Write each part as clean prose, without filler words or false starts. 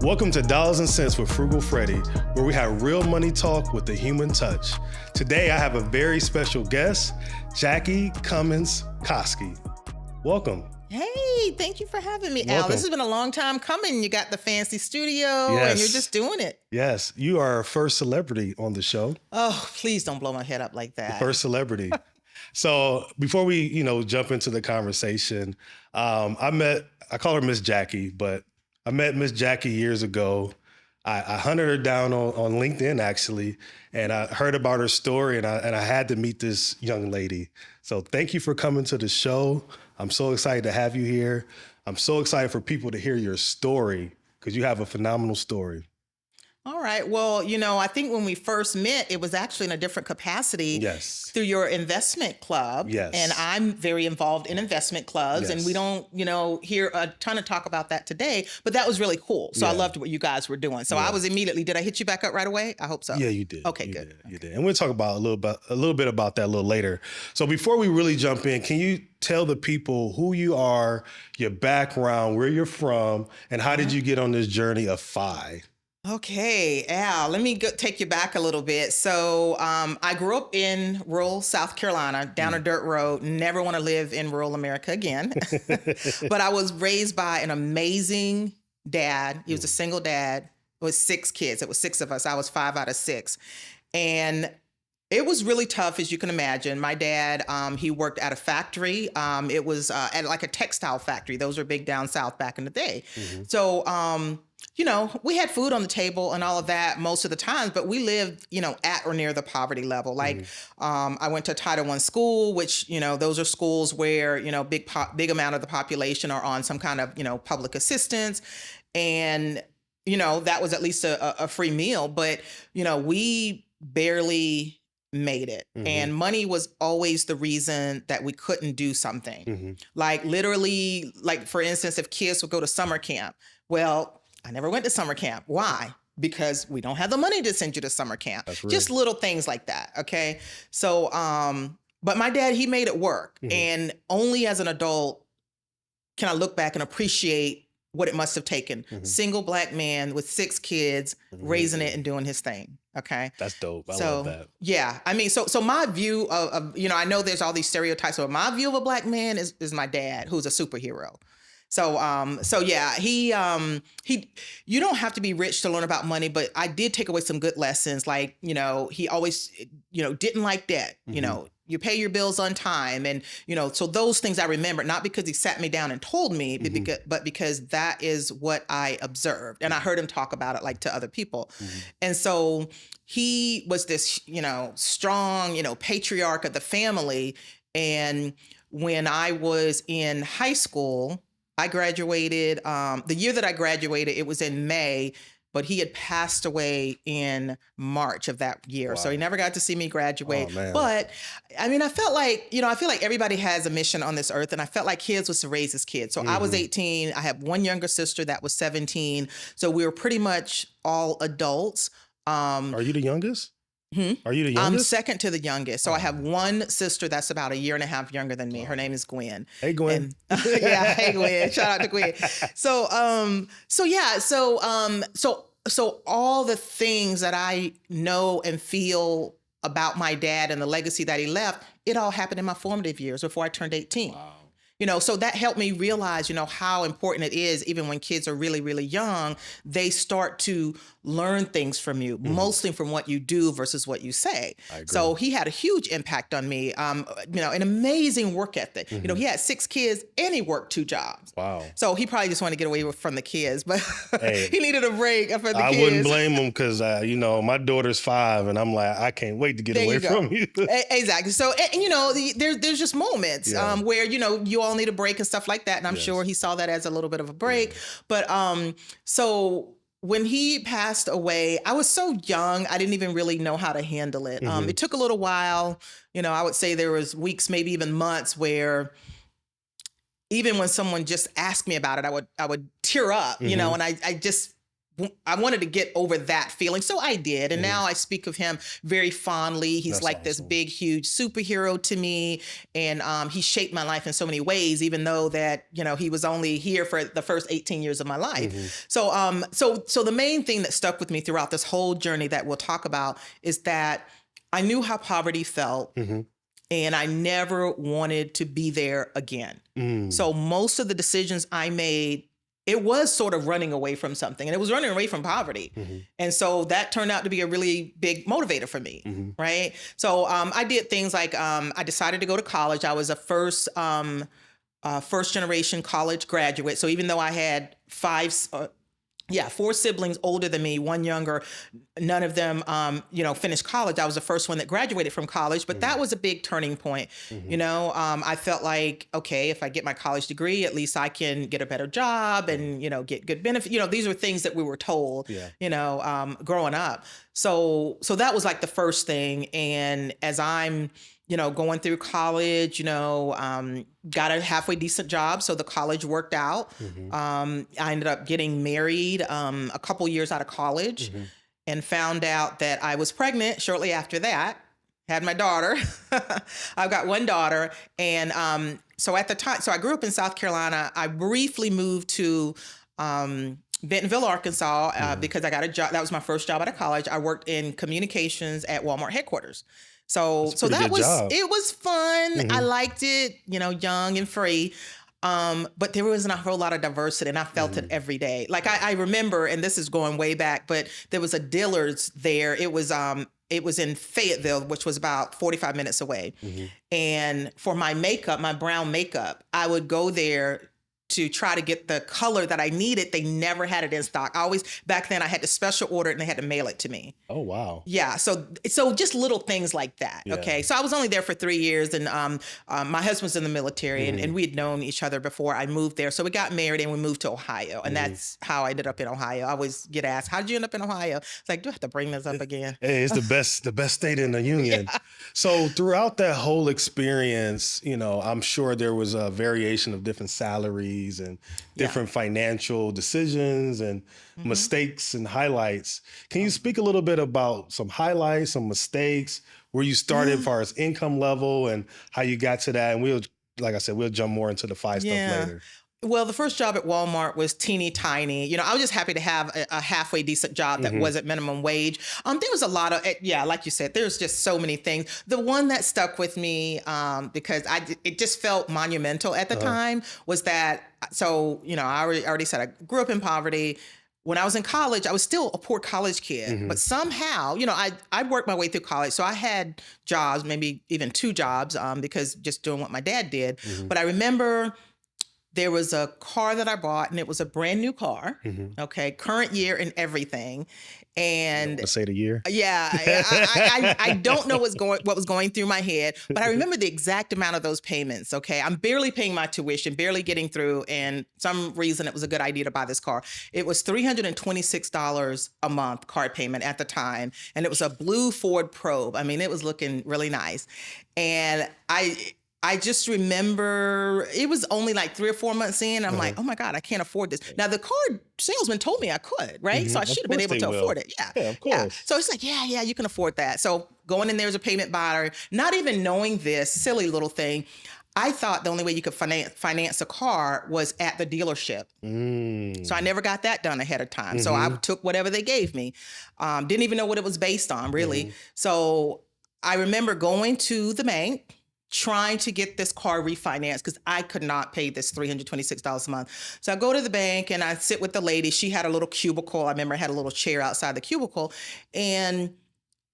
Welcome to Dollars and Cents with Frugal Freddy, where we have real money talk with a human touch. Today, I have a very special guest, Jackie Cummings Koski. Welcome. Hey, thank you for having me, Al. This has been a long time coming. You got the fancy studio and you're just doing it. Yes, you are our first celebrity on the show. Oh, please don't blow my head up like that. The first celebrity. So before we, jump into the conversation, I call her Miss Jackie, but I met Miss Jackie years ago. I hunted her down on LinkedIn, actually, and I heard about her story, and I had to meet this young lady. So thank you for coming to the show. I'm so excited to have you here. I'm so excited for people to hear your story because you have a phenomenal story. All right. Well, I think when we first met, it was actually in a different capacity. Yes. Through your investment club. Yes. And I'm very involved in investment clubs. Yes. And we don't, hear a ton of talk about that today. But that was really cool. So I loved what you guys were doing. So I was immediately, did I hit you back up right away? I hope so. Yeah, you did. Okay, good. You did. And we'll talk about a little bit about that a little later. So before we really jump in, can you tell the people who you are, your background, where you're from, and how did you get on this journey of F.I.R.E? Okay, Al, let me take you back a little bit. So I grew up in rural South Carolina, down a dirt road, never want to live in rural America again. But I was raised by an amazing dad. He was a single dad with 6 kids. It was 6 of us. I was 5 out of 6. And it was really tough, as you can imagine. My dad, he worked at a factory. It was at like a textile factory. Those were big down south back in the day. Mm-hmm. So, we had food on the table and all of that most of the times, but we lived, at or near the poverty level. Like, I went to Title I school, which, those are schools where, big amount of the population are on some kind of, public assistance. And, that was at least a free meal. But, we barely made it. Mm-hmm. And money was always the reason that we couldn't do something. Mm-hmm. Like literally, like for instance, if kids would go to summer camp, well, I never went to summer camp. Why? Because we don't have the money to send you to summer camp. Just little things like that. Okay. So, but my dad, he made it work. Mm-hmm. And only as an adult can I look back and appreciate what it must have taken. Mm-hmm. Single Black man with 6 kids, raising it and doing his thing. Okay. That's dope. I love that. Yeah. I mean, so my view of, I know there's all these stereotypes, but my view of a Black man is my dad, who's a superhero. So yeah, he, you don't have to be rich to learn about money, but I did take away some good lessons. Like, he always, didn't like debt, you pay your bills on time. And, so those things I remember, not because he sat me down and told me, but because that is what I observed. And I heard him talk about it like to other people. Mm-hmm. And so he was this, strong, patriarch of the family. And when I was in high school, I graduated, the year that I graduated, it was in May, but he had passed away in March of that year. Wow. So he never got to see me graduate. Oh, but I mean, I felt like, I feel like everybody has a mission on this earth, and I felt like kids was to raise his kids. So I was 18. I have one younger sister that was 17. So we were pretty much all adults. Are you the youngest? Are you the youngest? I'm second to the youngest. So I have one sister that's about a year and a half younger than me. Her name is Gwen. Hey, Gwen. Yeah. Hey, Gwen. Shout out to Gwen. So all the things that I know and feel about my dad and the legacy that he left, it all happened in my formative years before I turned 18. Wow. So that helped me realize, how important it is, even when kids are really, really young, they start to learn things from you, mostly from what you do versus what you say. So he had a huge impact on me, an amazing work ethic. He had 6 kids and he worked 2 jobs. Wow. So he probably just wanted to get away from the kids, but he needed a break for the kids. I wouldn't blame him because, my daughter's 5 and I'm like, I can't wait to get away from you. Exactly. So, there's just moments where, you all need a break and stuff like that. And I'm sure he saw that as a little bit of a break. But so when he passed away, I was so young, I didn't even really know how to handle it. It took a little while. I would say there was weeks, maybe even months where even when someone just asked me about it, I would tear up, and I just I wanted to get over that feeling. So I did. And now I speak of him very fondly. He's That's like this awesome. big, huge superhero to me. And he shaped my life in so many ways, even though that, he was only here for the first 18 years of my life. So the main thing that stuck with me throughout this whole journey that we'll talk about is that I knew how poverty felt. And I never wanted to be there again. So most of the decisions I made, it was sort of running away from something, and it was running away from poverty. And so that turned out to be a really big motivator for me, right? So I did things like I decided to go to college. I was a first generation college graduate. So even though I had four siblings older than me, one younger, none of them, finished college. I was the first one that graduated from college, but that was a big turning point. I felt like, okay, if I get my college degree, at least I can get a better job and, get good benefits. These are things that we were told, growing up. So that was like the first thing. And as I'm, going through college, got a halfway decent job. So the college worked out. I ended up getting married a couple years out of college and found out that I was pregnant shortly after that. Had my daughter. I've got one daughter. And so at the time, so I grew up in South Carolina. I briefly moved to Bentonville, Arkansas, because I got a job. That was my first job out of college. I worked in communications at Walmart headquarters. So that was, it was fun. I liked it, young and free. But there wasn't a whole lot of diversity, and I felt it every day. Like I remember, and this is going way back, but there was a Dillard's there. It was in Fayetteville, which was about 45 minutes away. And for my makeup, my brown makeup, I would go there to try to get the color that I needed. They never had it in stock. Back then I had to special order it and they had to mail it to me. Oh, wow. Yeah. So just little things like that. Yeah. Okay. So I was only there for 3 years, and my husband's in the military, and we had known each other before I moved there. So we got married and we moved to Ohio, and that's how I ended up in Ohio. I always get asked, how did you end up in Ohio? It's like, do I have to bring this up again? Hey, it's the best state in the union. Yeah. So throughout that whole experience, I'm sure there was a variation of different salaries and different financial decisions and mistakes and highlights. Can you speak a little bit about some highlights, some mistakes, where you started as far as income level and how you got to that? And we'll jump more into the stuff later. Well, the first job at Walmart was teeny tiny. I was just happy to have a halfway decent job that wasn't minimum wage. There was a lot of, like you said, there's just so many things. The one that stuck with me, because it just felt monumental at the time, was that, I already said I grew up in poverty. When I was in college, I was still a poor college kid, but somehow, I worked my way through college. So I had jobs, maybe even 2 jobs, because just doing what my dad did. But I remember there was a car that I bought, and it was a brand new car. Okay. Current year and everything. And let's say the year. Yeah. I don't know what was going through my head, but I remember the exact amount of those payments. Okay. I'm barely paying my tuition, barely getting through. And some reason it was a good idea to buy this car. It was $326 a month car payment at the time. And it was a blue Ford Probe. I mean, it was looking really nice. And I just remember it was only like 3 or 4 months in. I'm like, oh my God, I can't afford this. Now the car salesman told me I could, right? So I should have been able to afford it. Yeah, of course. Yeah. So it's like, yeah, you can afford that. So going in there as a payment buyer, not even knowing this silly little thing, I thought the only way you could finance a car was at the dealership. So I never got that done ahead of time. So I took whatever they gave me. Didn't even know what it was based on, really. So I remember going to the bank, trying to get this car refinanced because I could not pay this $326 a month. So I go to the bank and I sit with the lady. She had a little cubicle. I remember I had a little chair outside the cubicle, and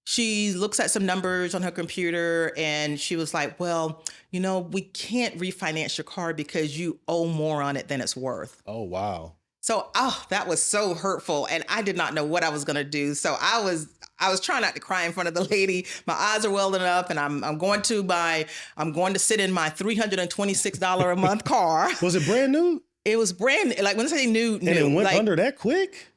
she looks at some numbers on her computer and she was like, well, we can't refinance your car because you owe more on it than it's worth. Oh, wow. So, that was so hurtful. And I did not know what I was going to do. So I was trying not to cry in front of the lady. My eyes are welling up, and I'm going to sit in my $326 a month car. Was it brand new? It was brand, like when I say new. And it went under that quick?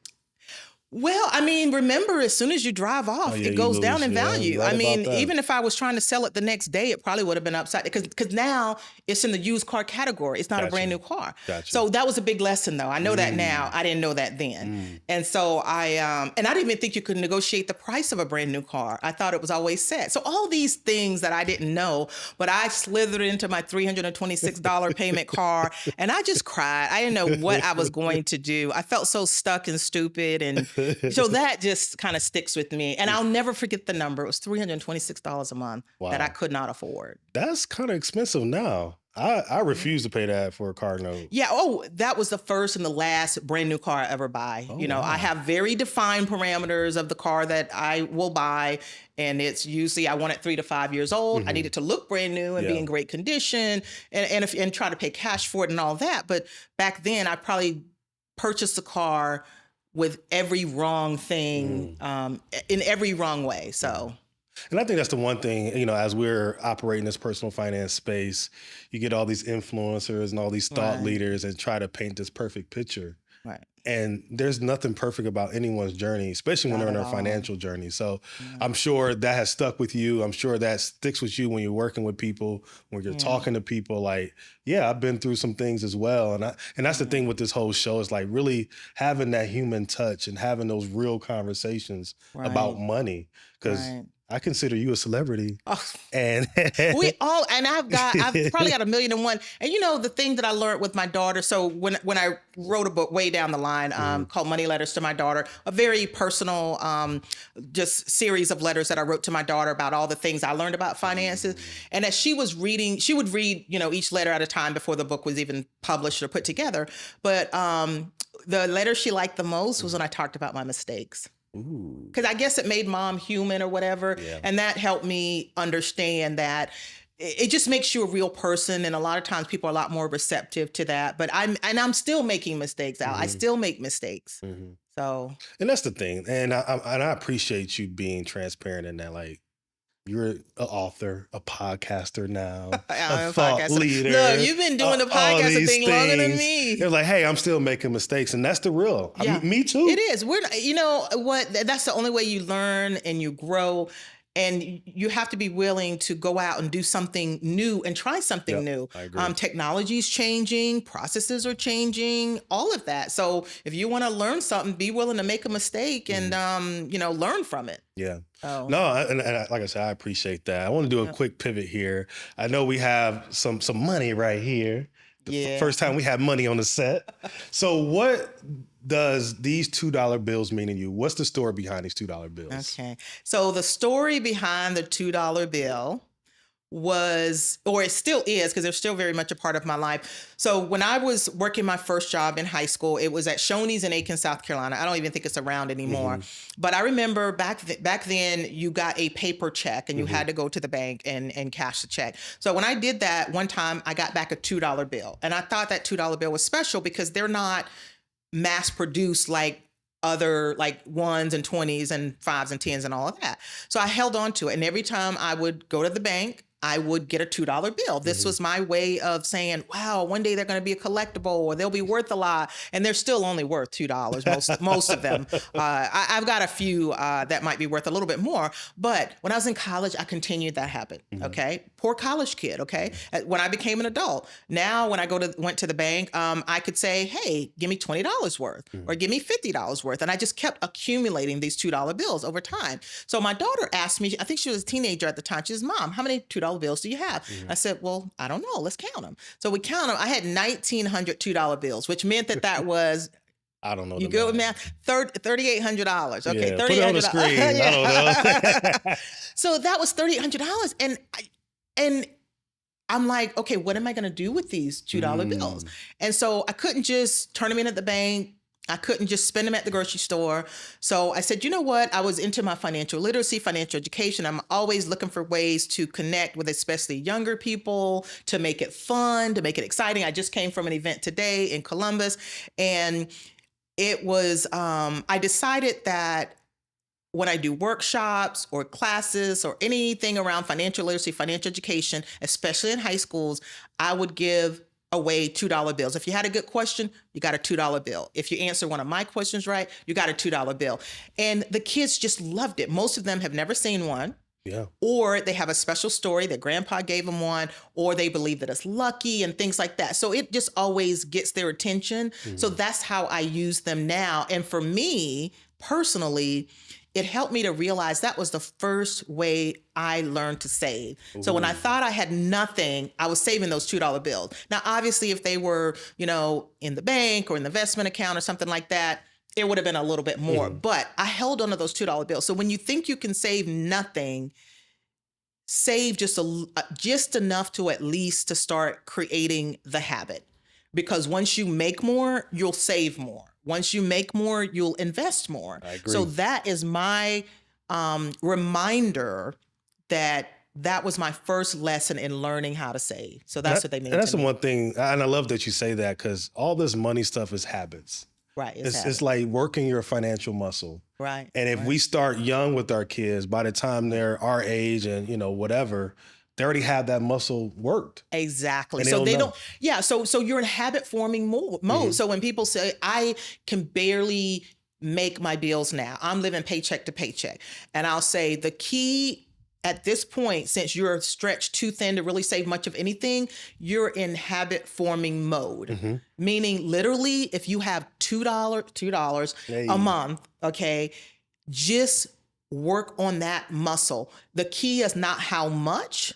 Well, I mean, remember, as soon as you drive Oh off, yeah, it you goes down lose. in Yeah, you're value. right I about mean, that. even if I was trying to sell it the next day, it probably would have been upside because now it's in the used car category. It's not a brand Gotcha. new car. Gotcha. So that was a big lesson, though. I know that now. Mm, I didn't know that then. mm. And so and I didn't even think you could negotiate the price of a brand new car. I thought it was always set. So all these things that I didn't know, but I slithered into my $326 payment car and I just cried. I didn't know what I was going to do. I felt so stuck and stupid. And so that just kind of sticks with me. And I'll never forget the number. It was $326 a month that I Wow, could not afford. that's kind of expensive now. I refuse to pay that for a car note. Yeah. Oh, that was the first and the last brand new car I ever buy. Oh You know, I wow. have very defined parameters of the car that I will buy. And it's usually I want it 3 to 5 years old. I need it to look brand new and be Yeah. in great condition and try to pay cash for it and all that. But back then I probably purchased a car with every wrong thing in every wrong way. So And I think that's the one thing, as we're operating this personal finance space, you get all these influencers and all these thought right, leaders and try to paint this perfect picture. right, And there's nothing perfect about anyone's journey, especially when not they're in at their all. financial journey. So Yeah. I'm sure that has stuck with you. I'm sure that sticks with you when you're working with people, when you're Yeah. talking to people. Like, yeah, I've been through some things as well. And that's the thing with this whole show is like really having that human touch and having those real conversations about Right, money. Because right. I consider you a celebrity. Oh, And we all, and I've probably got 1,000,001. And you know, the thing that I learned with my daughter. So when I wrote a book way down the line called Money Letters to My Daughter, a very personal, just series of letters that I wrote to my daughter about all the things I learned about finances. And as she was reading, she would read, each letter at a time before the book was even published or put together. But the letter she liked the most was when I talked about my mistakes. Ooh, Because I guess it made mom human or whatever. yeah. And that helped me understand that it just makes you a real person. And a lot of times people are a lot more receptive to that. But I'm still making mistakes, Al. I still make mistakes. Mhm. So And that's the thing. And I appreciate you being transparent in that. Like, you're an author, a podcaster now, I'm a a thought podcaster. leter. Look, you've been doing the all podcasting these thing longer than things. me. They're like, hey, I'm still making mistakes. And that's the real. Yeah. Me too. It is. You know what? That's the only way you learn and you grow. And you have to be willing to go out and do something new and try something Yep, new. I agree. Technology's changing, processes are changing, all of that. So if you want to learn something, be willing to make a mistake and learn from it. Yeah. Oh. No, like I said, I appreciate that. I want to do a quick pivot here. I know we have some money right here. Yeah. First time we had money on the set. So what does these $2 bills mean to you? What's the story behind these $2 bills? Okay. So the story behind the $2 bill was, or it still is, because they're still very much a part of my life. So when I was working my first job in high school, it was at Shoney's in Aiken, South Carolina. I don't even think it's around anymore. But I remember back then you got a paper check and you had to go to the bank and cash the check. So when I did that one time, I got back a $2 bill. And I thought that $2 bill was special because they're not mass produced like other like 1s and 20s and 5s and 10s and all of that. So I held on to it. And every time I would go to the bank, I would get a $2 bill. This was my way of saying, wow, one day they're going to be a collectible or they'll be worth a lot. And they're still only worth $2, most of them. I've got a few that might be worth a little bit more. But when I was in college, I continued that habit. Okay. Poor college kid. Okay. When I became an adult, now when I went to the bank, I could say, hey, give me $20 worth or give me $50 worth. And I just kept accumulating these $2 bills over time. So my daughter asked me, I think she was a teenager at the time. She says, Mom, how many $2 bills do you have? I said, well, I don't know. Let's count them. So we count them. I had 1,900 $2 bills, which meant that was, I don't know. you good with math? $3,800. Okay. Yeah, put it on the $3,800. screen. I don't know. So that was $3,800. And I'm like, okay, what am I going to do with these $2 bills? And so I couldn't just turn them in at the bank. I couldn't just spend them at the grocery store. So I said, you know what? I was into my financial literacy, financial education. I'm always looking for ways to connect with especially younger people, to make it fun, to make it exciting. I just came from an event today in Columbus, and it was, I decided that when I do workshops or classes or anything around financial literacy, financial education, especially in high schools, I would give away $2 bills. If you had a good question, you got a $2 bill. If you answer one of my questions right, you got a $2 bill. And the kids just loved it. Most of them have never seen one. Yeah. Or they have a special story that grandpa gave them one, or they believe that it's lucky and things like that. So it just always gets their attention. So that's how I use them now. And for me personally, it helped me to realize that was the first way I learned to save. So when I thought I had nothing, I was saving those $2 bills. Now, obviously, if they were, in the bank or in the investment account or something like that, it would have been a little bit more, but I held onto those $2 bills. So when you think you can save nothing, save just enough to at least to start creating the habit. Because once you make more, you'll save more. Once you make more, you'll invest more. I agree. So that is my reminder that was my first lesson in learning how to save. So that's what they mean. And that's to the me. one thing, and I love that you say that, because all this money stuff is habits. Right. It's like working your financial muscle. Right. And if we start young with our kids, by the time they're our age and, whatever, they already have that muscle worked. Exactly. And So they they don't don't, yeah. So you're in habit forming mode. So when people say, I can barely make my bills now, I'm living paycheck to paycheck. And I'll say the key at this point, since you're stretched too thin to really save much of anything, you're in habit forming mode. Meaning literally, if you have $2 a month, okay, just work on that muscle. The key is not how much,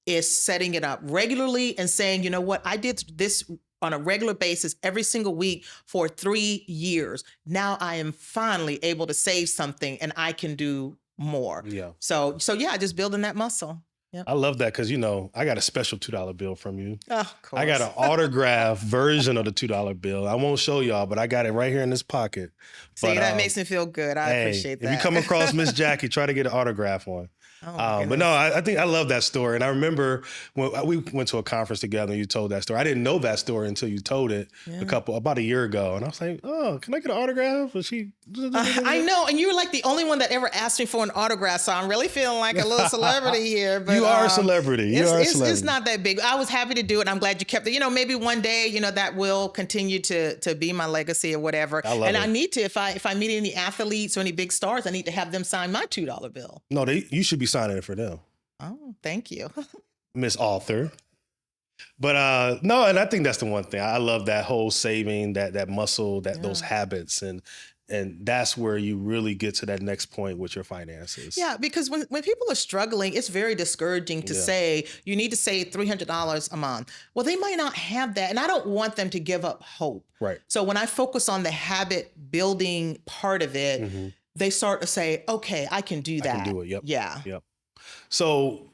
is setting it up regularly and saying, you know what, I did this on a regular basis every single week for 3 years. Now I am finally able to save something and I can do more. Yeah. So yeah, just building that muscle. Yep. I love that because, I got a special $2 bill from you. Oh, of course. I got an autographed version of the $2 bill. I won't show y'all, but I got it right here in this pocket. See, But, that makes me feel good. I appreciate that. If you come across Miss Jackie, try to get an autograph one. Oh, But no, I think I love that story. And I remember when we went to a conference together and you told that story. I didn't know that story until you told it about a year ago. And I was like, oh, can I get an autograph? And she, I know. And you were like the only one that ever asked me for an autograph. So I'm really feeling like a little celebrity here. But you are a celebrity. It's not that big. I was happy to do it. I'm glad you kept it. Maybe one day, that will continue to be my legacy or whatever. I love it. I need to, if I meet any athletes or any big stars, I need to have them sign my $2 bill. No, you should be signing it for them. Oh, thank you. Miss Author. But no, and I think that's the one thing. I love that whole saving, that muscle, those habits. And that's where you really get to that next point with your finances. Yeah, because when people are struggling, it's very discouraging to say you need to save $300 a month. Well, they might not have that. And I don't want them to give up hope. Right. So when I focus on the habit building part of it, they start to say, okay, I can do that. I can do it. Yep. Yeah. Yep. So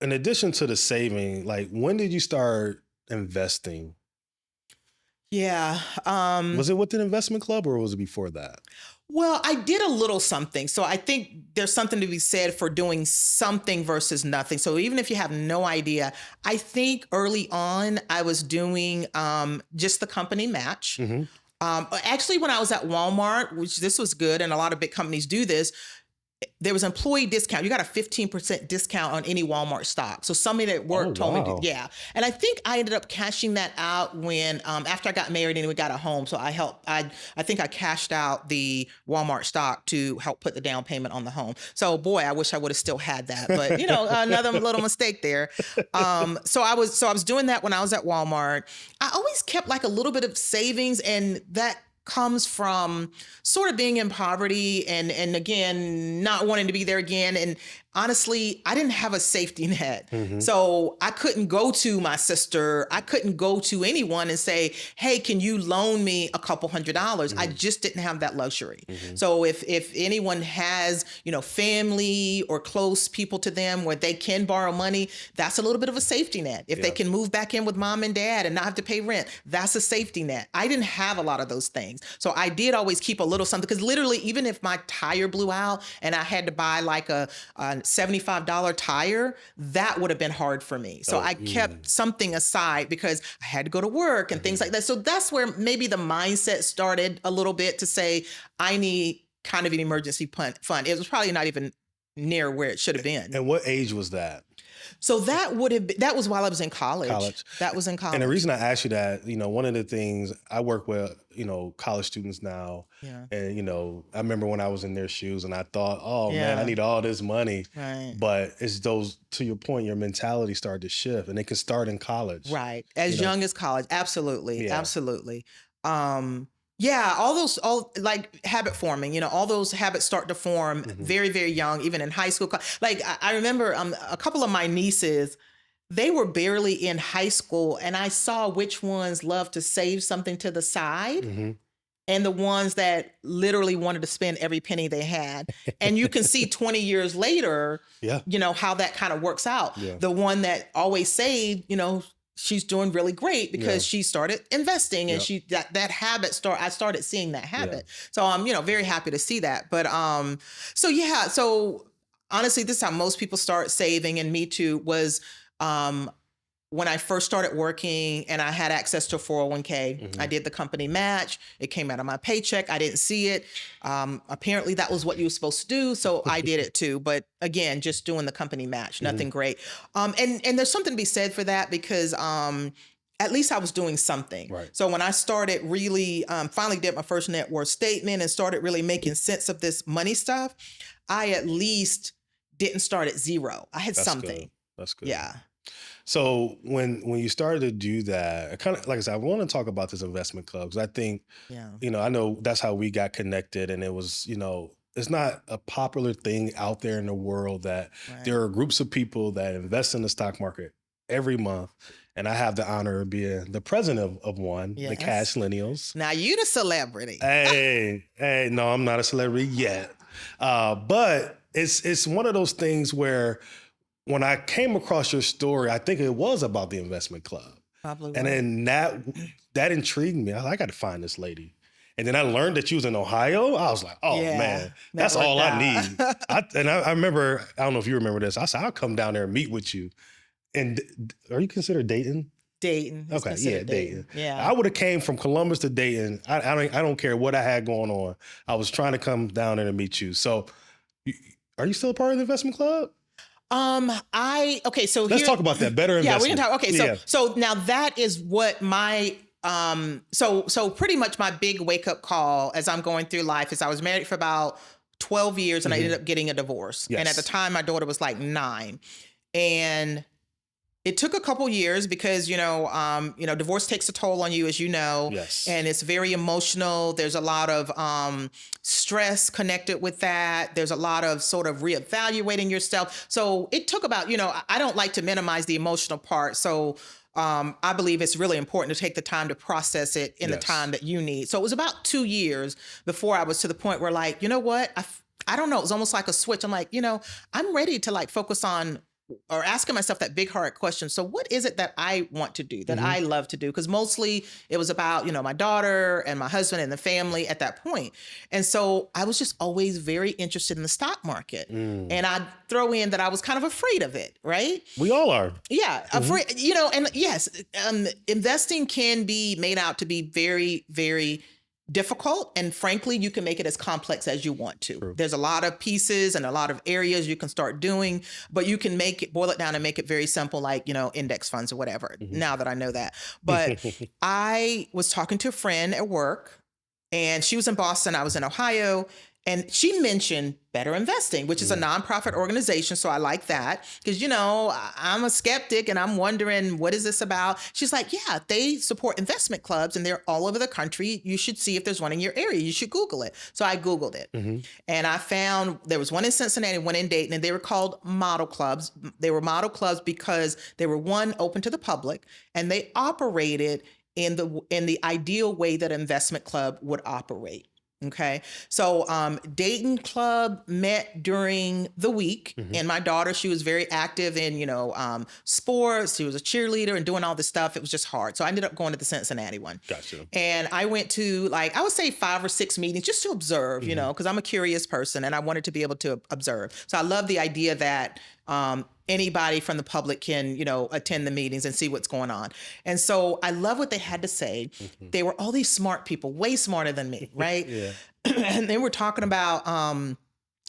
in addition to the saving, like when did you start investing? Yeah. Was it with an investment club or was it before that? Well, I did a little something. So I think there's something to be said for doing something versus nothing. So even if you have no idea, I think early on I was doing just the company match. Actually, when I was at Walmart, which this was good, and a lot of big companies do this, there was employee discount. You got a 15% discount on any Walmart stock. So somebody at work told me, yeah. And I think I ended up cashing that out when, after I got married and we got a home. So I think I cashed out the Walmart stock to help put the down payment on the home. So boy, I wish I would have still had that, but another little mistake there. So I was doing that when I was at Walmart. I always kept like a little bit of savings, and that comes from sort of being in poverty and again, not wanting to be there again. And honestly, I didn't have a safety net. So I couldn't go to my sister. I couldn't go to anyone and say, hey, can you loan me a couple $100s? I just didn't have that luxury. So if anyone has, family or close people to them where they can borrow money, that's a little bit of a safety net. If they can move back in with mom and dad and not have to pay rent, that's a safety net. I didn't have a lot of those things. So I did always keep a little something, because literally, even if my tire blew out and I had to buy like a $75 tire, that would have been hard for me. So I kept something aside because I had to go to work and things like that. So that's where maybe the mindset started a little bit, to say, I need kind of an emergency fund. It was probably not even near where it should have been. And what age was that? So that that was while I was in college. College. That was in college. And the reason I asked you that, one of the things I work with, college students now, Yeah. and, I remember when I was in their shoes and I thought, oh man, I Yeah. need all this money. Right. But it's those, to your point, your mentality started to shift, and it can start in college. Right. As young as college. Absolutely. Yeah. Absolutely. Yeah, all like habit forming, all those habits start to form very, very young, even in high school. Like I remember a couple of my nieces, they were barely in high school, and I saw which ones loved to save something to the side and the ones that literally wanted to spend every penny they had. And you can see 20 years later, how that kind of works out. Yeah. The one that always saved, she's doing really great because she started investing, and that habit I started seeing that habit. So I'm, very happy to see that. But so honestly, this is how most people start saving, and me too, was when I first started working and I had access to a 401k. I did the company match. It came out of my paycheck. I didn't see it. Apparently that was what you were supposed to do. So I did it too. But again, just doing the company match, nothing great. And there's something to be said for that, because at least I was doing something. Right. So when I started really, finally did my first net worth statement and started really making sense of this money stuff, I at least didn't start at zero. I had something. Good. That's good. Yeah. So when you started to do that, kind of like I said, I want to talk about this investment club, because I think, I know that's how we got connected, and it was, it's not a popular thing out there in the world that there are groups of people that invest in the stock market every month. And I have the honor of being the president of one, the Cash Lineals. Now you the celebrity. Hey, no, I'm not a celebrity yet. But it's one of those things where, when I came across your story, I think it was about the investment club. Probably. And then that intrigued me. I got to find this lady. And then I learned that she was in Ohio. I was like, oh man, that's all I need. I remember, I don't know if you remember this. I said, I'll come down there and meet with you. And are you considered Dayton? Dayton. Okay, yeah, Dayton. Yeah. I would have came from Columbus to Dayton. I don't care what I had going on. I was trying to come down there to meet you. So are you still a part of the investment club? So let's talk about that. Better investment. Yeah, we can talk. Okay, so now that is what my so pretty much my big wake up call as I'm going through life is I was married for about 12 years and I ended up getting a divorce. Yes. And at the time my daughter was like 9. And it took a couple years because, divorce takes a toll on you, as you know. Yes. And it's very emotional. There's a lot of stress connected with that. There's a lot of sort of reevaluating yourself. So it took about, I don't like to minimize the emotional part. So I believe it's really important to take the time to process it in the time that you need. So it was about 2 years before I was to the point where, like, you know what? I don't know. It was almost like a switch. I'm like, I'm ready to like focus on or asking myself that big hard question. So what is it that I want to do, that I love to do? Because mostly it was about, my daughter and my husband and the family at that point. And so I was just always very interested in the stock market. And I'd throw in that I was kind of afraid of it, right? We all are. Yeah. Afraid, and yes, investing can be made out to be very, very difficult. And frankly, you can make it as complex as you want to. True. There's a lot of pieces and a lot of areas you can start doing, but you can boil it down and make it very simple, like, index funds or whatever, now that I know that. But I was talking to a friend at work, and she was in Boston, I was in Ohio, and she mentioned Better Investing, which is a nonprofit organization. So I like that because, I'm a skeptic and I'm wondering, what is this about? She's like, yeah, they support investment clubs and they're all over the country. You should see if there's one in your area. You should Google it. So I Googled it and I found there was one in Cincinnati, one in Dayton, and they were called model clubs. They were model clubs because they were, one, open to the public, and they operated in the ideal way that an investment club would operate. Okay. So Dayton Club met during the week. And my daughter, she was very active in, sports. She was a cheerleader and doing all this stuff. It was just hard. So I ended up going to the Cincinnati one. Gotcha. And I went to, like, I would say 5 or 6 meetings just to observe, because I'm a curious person and I wanted to be able to observe. So I love the idea that anybody from the public can, attend the meetings and see what's going on. And so I love what they had to say. They were all these smart people, way smarter than me, right? Yeah. And they were talking about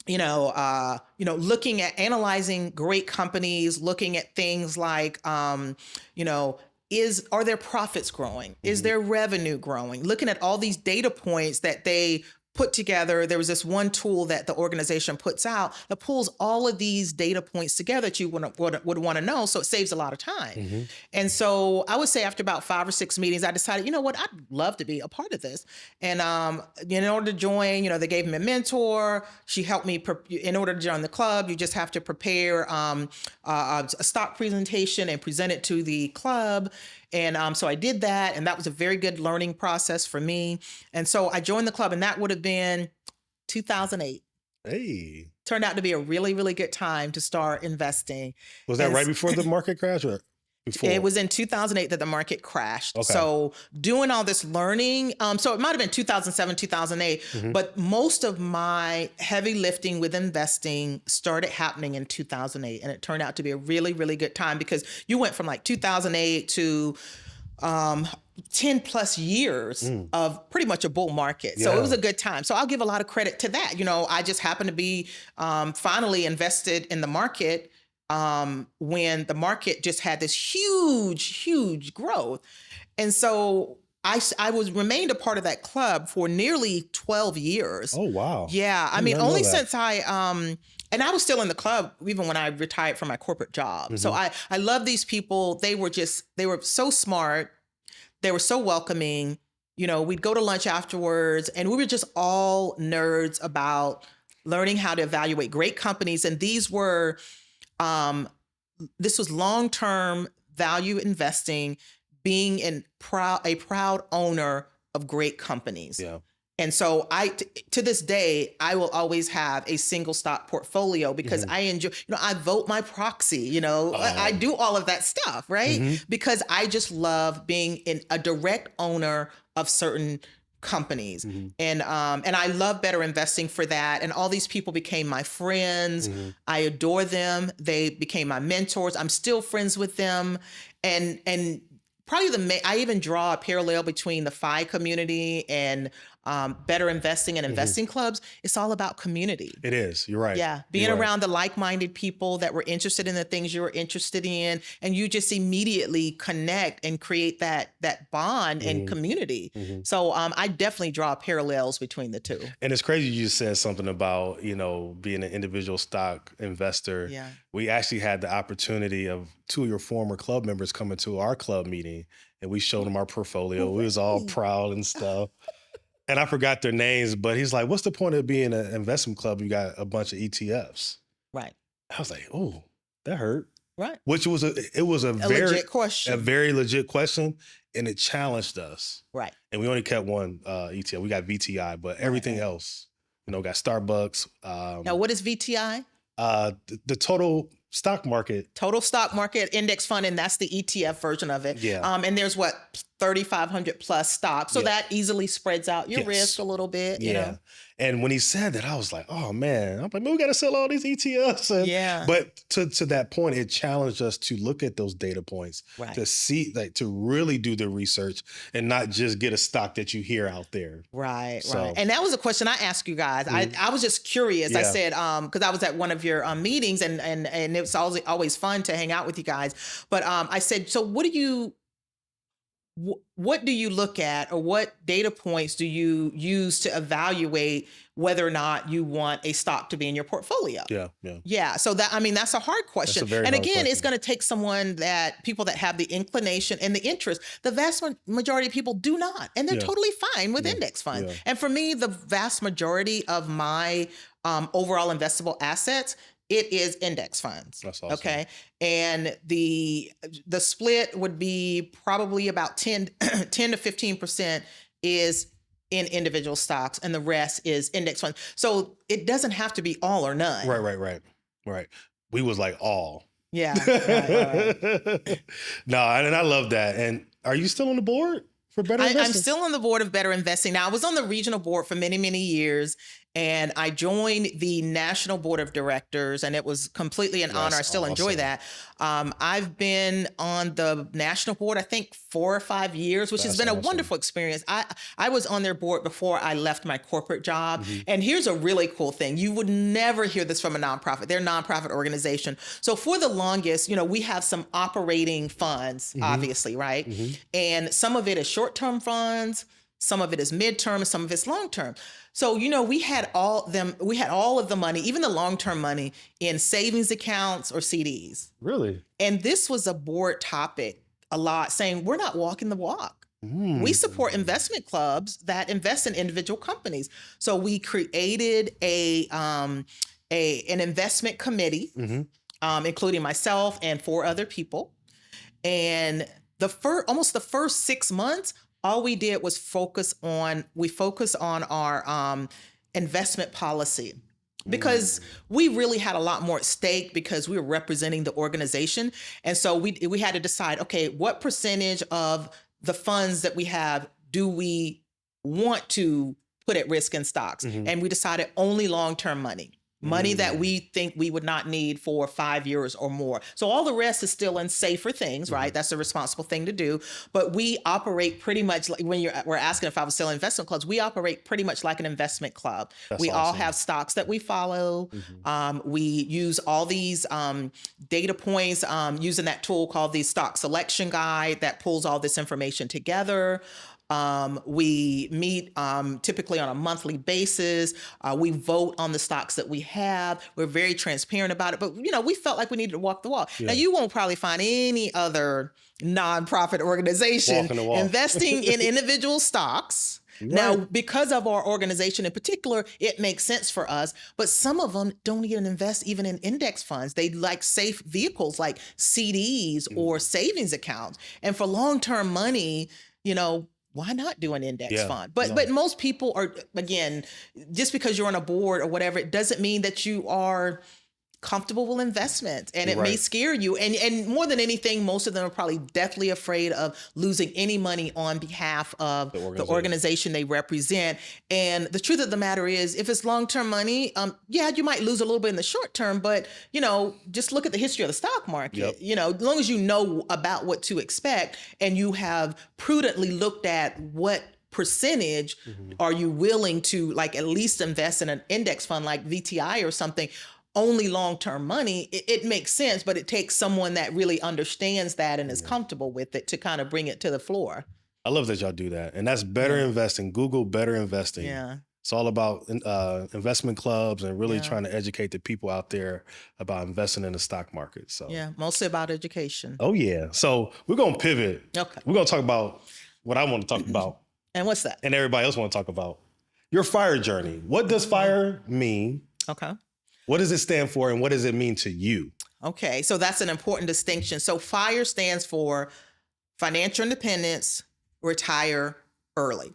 looking at analyzing great companies, looking at things like, you know, are their profits growing? Is their revenue growing? Looking at all these data points that they put together. There was this one tool that the organization puts out that pulls all of these data points together that you would want to know. So it saves a lot of time. And so I would say after about 5 or 6 meetings, I decided, you know what, I'd love to be a part of this. And in order to join, they gave me a mentor. She helped me. In order to join the club, you just have to prepare a stock presentation and present it to the club. And so I did that, and that was a very good learning process for me. And so I joined the club, and that would have been 2008. Hey. Turned out to be a really, really good time to start investing. Was that right before the market crash or before? It was in 2008 that the market crashed. Okay. So doing all this learning, so it might have been 2007, 2008, but most of my heavy lifting with investing started happening in 2008. And it turned out to be a really, really good time because you went from like 2008 to 10 plus years of pretty much a bull market. So it was a good time. So I'll give a lot of credit to that. I just happened to be finally invested in the market when the market just had this huge growth. And so I remained a part of that club for nearly 12 years. Oh, wow. Yeah. I mean, only since and I was still in the club even when I retired from my corporate job. So I love these people. They were so smart. They were so welcoming. We'd go to lunch afterwards, and we were just all nerds about learning how to evaluate great companies. And this was long-term value investing, being a proud owner of great companies. Yeah. And so to this day, I will always have a single stock portfolio because I enjoy, I vote my proxy, I do all of that stuff, right? Because I just love being a direct owner of certain companies. And I love Better Investing for that. And all these people became my friends. I adore them. They became my mentors. I'm still friends with them. And probably I even draw a parallel between the F.I.R.E community and Better Investing and investing clubs. It's all about community. It is. You're right. Yeah. Being around the like-minded people that were interested in the things you were interested in. And you just immediately connect and create that bond and community. So I definitely draw parallels between the two. And it's crazy you just said something about, being an individual stock investor. Yeah. We actually had the opportunity of 2 of your former club members coming to our club meeting, and we showed them our portfolio. We was all proud and stuff. And I forgot their names, but he's like, what's the point of being an investment club? You got a bunch of ETFs. Right. I was like, oh, that hurt. Right. Which was a very legit question. A very legit question. And it challenged us. Right. And we only kept one ETF. We got VTI, but everything else, got Starbucks. Now, what is VTI? The total stock market. Total stock market index fund, and that's the ETF version of it. Yeah. And there's 3,500 plus stocks. So that easily spreads out your risk a little bit, you know? And when he said that, I was like, oh man, I'm like, man, we got to sell all these ETFs. And, but to that point, it challenged us to look at those data points, to see, to really do the research and not just get a stock that you hear out there. Right. And that was a question I asked you guys. I was just curious. I said, because I was at one of your meetings and it was always fun to hang out with you guys. But I said, so what do you look at, or what data points do you use to evaluate whether or not you want a stock to be in your portfolio? Yeah. So that's a hard question. And again, it's going to take people that have the inclination and the interest. The vast majority of people do not, and they're totally fine with index funds. And for me, the vast majority of my overall investable assets, it is index funds. That's awesome. Okay. And the split would be probably about 10 to 15% is in individual stocks, and the rest is index funds. So it doesn't have to be all or none. Right. We was like all. Yeah. Right. No, and I love that. And are you still on the board? for Better I'm Investing? still on the board of Better Investing. Now, I was on the regional board for many, many years, and I joined the national board of directors, and it was completely an honor. I still enjoy awesome. that. I've been on the national board, I think 4 or 5 years, which has been a wonderful experience. I was on their board before I left my corporate job. And here's a really cool thing. You would never hear this from a nonprofit. They're a nonprofit organization. So for the longest, we have some operating funds, obviously, right? And some of it is short-term funds, some of it is midterm, and some of it's long-term. So, we had all of the money, even the long-term money, in savings accounts or CDs. Really? And this was a board topic a lot, saying we're not walking the walk. We support investment clubs that invest in individual companies. So we created an investment committee, including myself and 4 other people. And almost the first 6 months, all we did was focus on our investment policy, because we really had a lot more at stake because we were representing the organization. And so we had to decide, okay, what percentage of the funds that we have do we want to put at risk in stocks? And we decided only long-term money that we think we would not need for 5 years or more. So all the rest is still in safer things, right? That's a responsible thing to do. But we operate pretty much like, we're asking if I was still in investment clubs, we operate pretty much like an investment club. We all have stocks that we follow. We use all these data points using that tool called the stock selection guide that pulls all this information together. We meet typically on a monthly basis. We vote on the stocks that we have. We're very transparent about it. But, we felt like we needed to walk the walk. Now, you won't probably find any other nonprofit organization investing in individual stocks. Right. Now, because of our organization in particular, it makes sense for us. But some of them don't even invest even in index funds. They like safe vehicles like CDs or savings accounts. And for long-term money, why not do an index fund? But most people are, again, just because you're on a board or whatever, it doesn't mean that you are comfortable with investments, and it may scare you. And more than anything, most of them are probably deathly afraid of losing any money on behalf of the organization they represent. And the truth of the matter is, if it's long-term money, you might lose a little bit in the short term, but just look at the history of the stock market. As long as you know about what to expect and you have prudently looked at what percentage are you willing to at least invest in an index fund like VTI or something, only long-term money, it makes sense, but it takes someone that really understands that and is comfortable with it to kind of bring it to the floor. I love that y'all do that. And that's Better Investing. Google Better Investing. Yeah. It's all about investment clubs and really trying to educate the people out there about investing in the stock market. So mostly about education. Oh, yeah. So we're going to pivot. Okay. We're going to talk about what I want to talk about. And what's that? And everybody else want to talk about. Your FIRE journey. What does FIRE mean? Okay. What does it stand for, and what does it mean to you? Okay, so that's an important distinction. So FIRE stands for Financial Independence, Retire Early.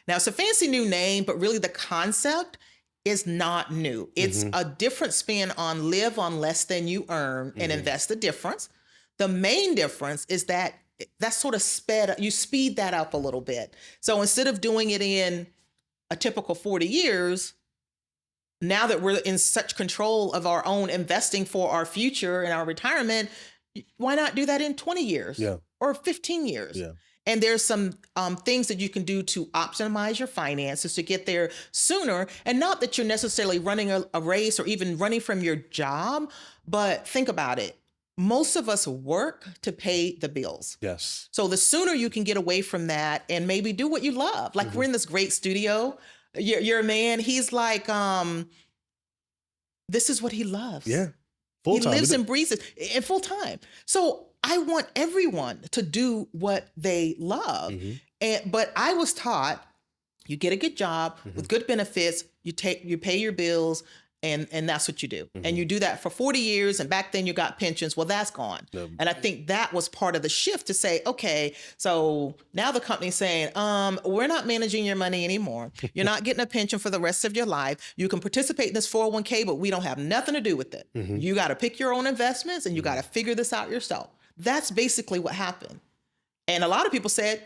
Now, it's a fancy new name, but really the concept is not new. It's a different spin on live on less than you earn and invest the difference. The main difference is that that's sort of you speed that up a little bit. So instead of doing it in a typical 40 years, now that we're in such control of our own investing for our future and our retirement, why not do that in 20 years or 15 years? Yeah. And there's some things that you can do to optimize your finances to get there sooner. And not that you're necessarily running a race or even running from your job, but think about it. Most of us work to pay the bills. Yes. So the sooner you can get away from that and maybe do what you love. Like we're in this great studio. Your man, he's like, this is what he loves. Yeah. Full time. He lives and breathes it in full time. So I want everyone to do what they love. But I was taught you get a good job with good benefits, you pay your bills, and that's what you do. And you do that for 40 years. And back then you got pensions. Well, that's gone. And I think that was part of the shift to say, okay, so now the company's saying, we're not managing your money anymore. You're not getting a pension for the rest of your life. You can participate in this 401k, but we don't have nothing to do with it. You got to pick your own investments and you got to figure this out yourself. That's basically what happened. And a lot of people said,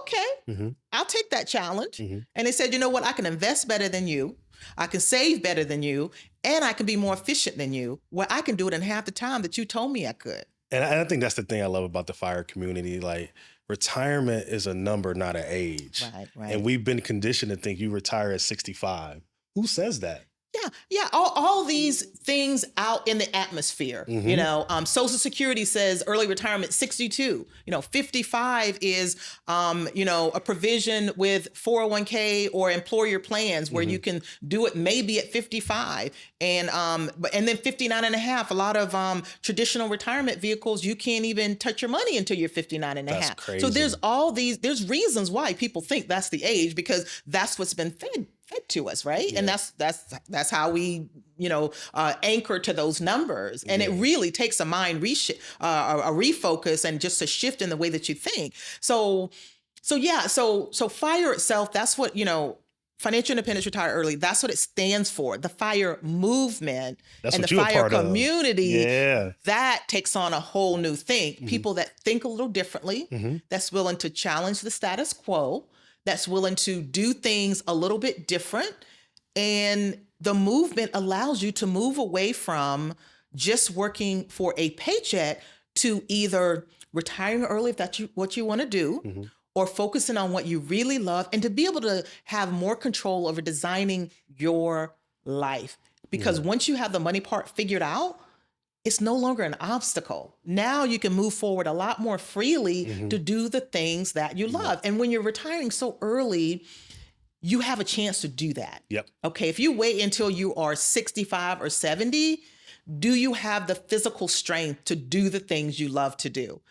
okay, I'll take that challenge. Mm-hmm. And they said, you know what? I can invest better than you. I can save better than you. And I can be more efficient than you. Well, I can do it in half the time that you told me I could. And I think that's the thing I love about the FIRE community. Like, retirement is a number, not an age. Right. And we've been conditioned to think you retire at 65. Who says that? Yeah. All these things out in the atmosphere. You know, Social Security says early retirement 62. 55 is a provision with 401k or employer plans where you can do it maybe at 55, and then 59 and a half. A lot of traditional retirement vehicles, you can't even touch your money until you're 59 and a half. That's crazy. So there's reasons why people think that's the age, because that's what's been fed to us, right? Yeah. And that's how we anchor to those numbers. And it really takes a mind a refocus and just a shift in the way that you think. So FIRE itself, that's what financial independence, retire early. That's what it stands for. The FIRE movement and the FIRE community. That takes on a whole new thing. People that think a little differently, that's willing to challenge the status quo, that's willing to do things a little bit different. And the movement allows you to move away from just working for a paycheck to either retiring early if that's what you want to do, or focusing on what you really love, and to be able to have more control over designing your life. Because once you have the money part figured out, it's no longer an obstacle. Now you can move forward a lot more freely to do the things that you love. And when you're retiring so early, you have a chance to do that. Okay, if you wait until you are 65 or 70, do you have the physical strength to do the things you love to do?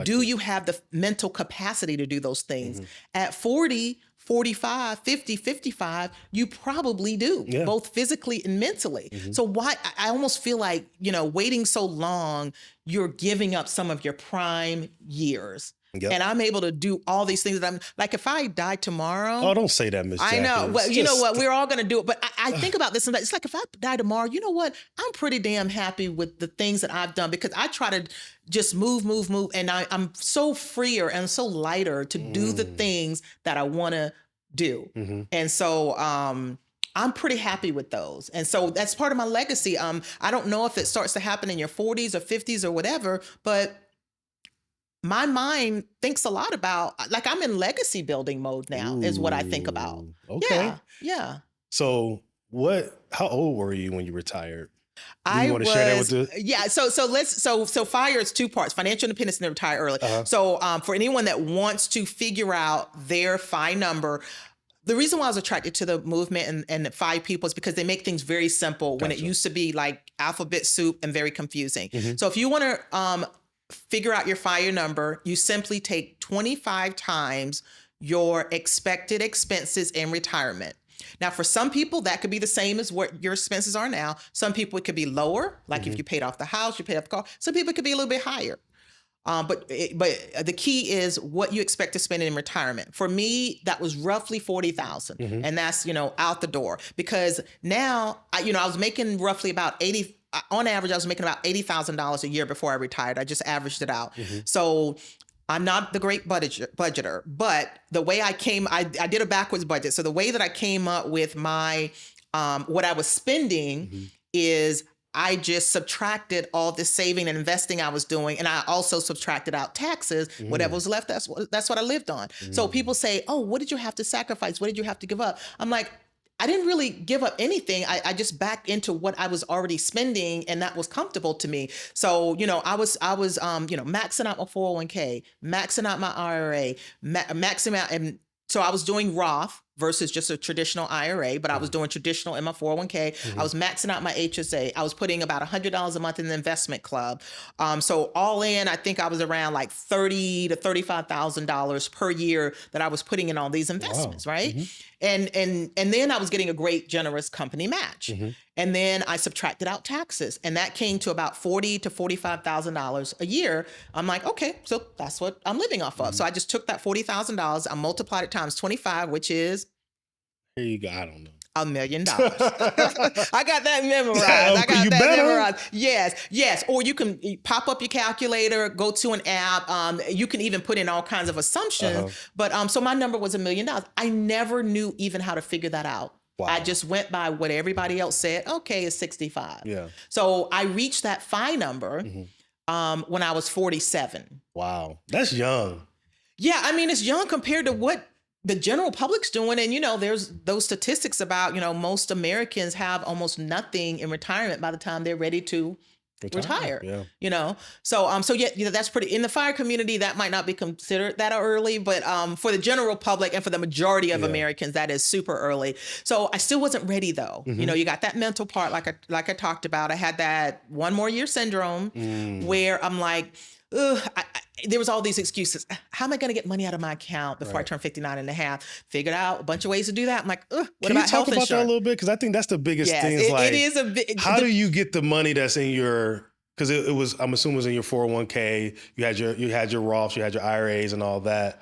Do you have the mental capacity to do those things? At 40, 45, 50, 55, you probably do, both physically and mentally. So why, I almost feel like, waiting so long, you're giving up some of your prime years. And I'm able to do all these things that I'm like, if I die tomorrow. Oh, don't say that, Miss Jackie. I know. Well, you know what? We're all going to do it. But I think about this and that. It's like, if I die tomorrow, you know what? I'm pretty damn happy with the things that I've done, because I try to just move. And I'm so freer and so lighter to do the things that I want to do. And so, I'm pretty happy with those. And so that's part of my legacy. I don't know if it starts to happen in your 40s or 50s or whatever, but my mind thinks a lot about, like, I'm in legacy building mode now, is what I think about. Okay. Yeah. So how old were you when you retired? I want to share that with the... Yeah. So FIRE is two parts: financial independence and retire early. So for anyone that wants to figure out their FI number, the reason why I was attracted to the movement and the 5 people is because they make things very simple when it used to be like alphabet soup and very confusing. So if you want to figure out your FIRE number, you simply take 25 times your expected expenses in retirement. Now, for some people, that could be the same as what your expenses are now. Some people, it could be lower, like if you paid off the house, you paid off the car. Some people, it could be a little bit higher. But the key is what you expect to spend in retirement. For me, that was roughly $40,000, and that's out the door. Because now I was making roughly about on average, I was making about $80,000 a year before I retired. I just averaged it out. So I'm not the great budgeter, but the way I did a backwards budget. So the way that I came up with my what I was spending is, I just subtracted all the saving and investing I was doing. And I also subtracted out taxes. Whatever was left, that's what I lived on. So people say, oh, what did you have to sacrifice? What did you have to give up? I'm like, I didn't really give up anything. I just backed into what I was already spending, and that was comfortable to me. So, I was maxing out my 401k, maxing out my IRA, maxing out. And so I was doing Roth versus just a traditional IRA, but I was doing traditional in my 401k. I was maxing out my HSA. I was putting about $100 a month in the investment club. So all in, I think I was around like $30,000 to $35,000 per year that I was putting in all these investments, right? And then I was getting a great, generous company match. And then I subtracted out taxes, and that came to about $40,000 to $45,000 a year. I'm like, okay, so that's what I'm living off of. So I just took that $40,000, I multiplied it times 25, which is, here you go. I don't know. $1 million. I got that memorized. I got You that better. memorized. Yes. Or you can pop up your calculator, go to an app. You can even put in all kinds of assumptions. But so my number was $1 million. I never knew even how to figure that out. Wow. I just went by what everybody else said. Okay, it's 65. Yeah. So I reached that FI number when I was 47. Wow. That's young. Yeah, I mean, it's young compared to what the general public's doing. And, there's those statistics about, most Americans have almost nothing in retirement by the time they're ready to retire. Yeah. So yeah, that's pretty, in the FIRE community, that might not be considered that early, but for the general public and for the majority of Americans, that is super early. So I still wasn't ready though. You got that mental part, like I talked about. I had that one more year syndrome where I'm like, there was all these excuses. How am I going to get money out of my account before I turn 59 and a half? Figured out a bunch of ways to do that. I'm like, what Can about you talk health about insurance? that a little bit? Because I think that's the biggest thing. Is it is a big. How do you get the money that's in your? Because it was, I'm assuming, it was in your 401k. You had your Roths, you had your IRAs, and all that.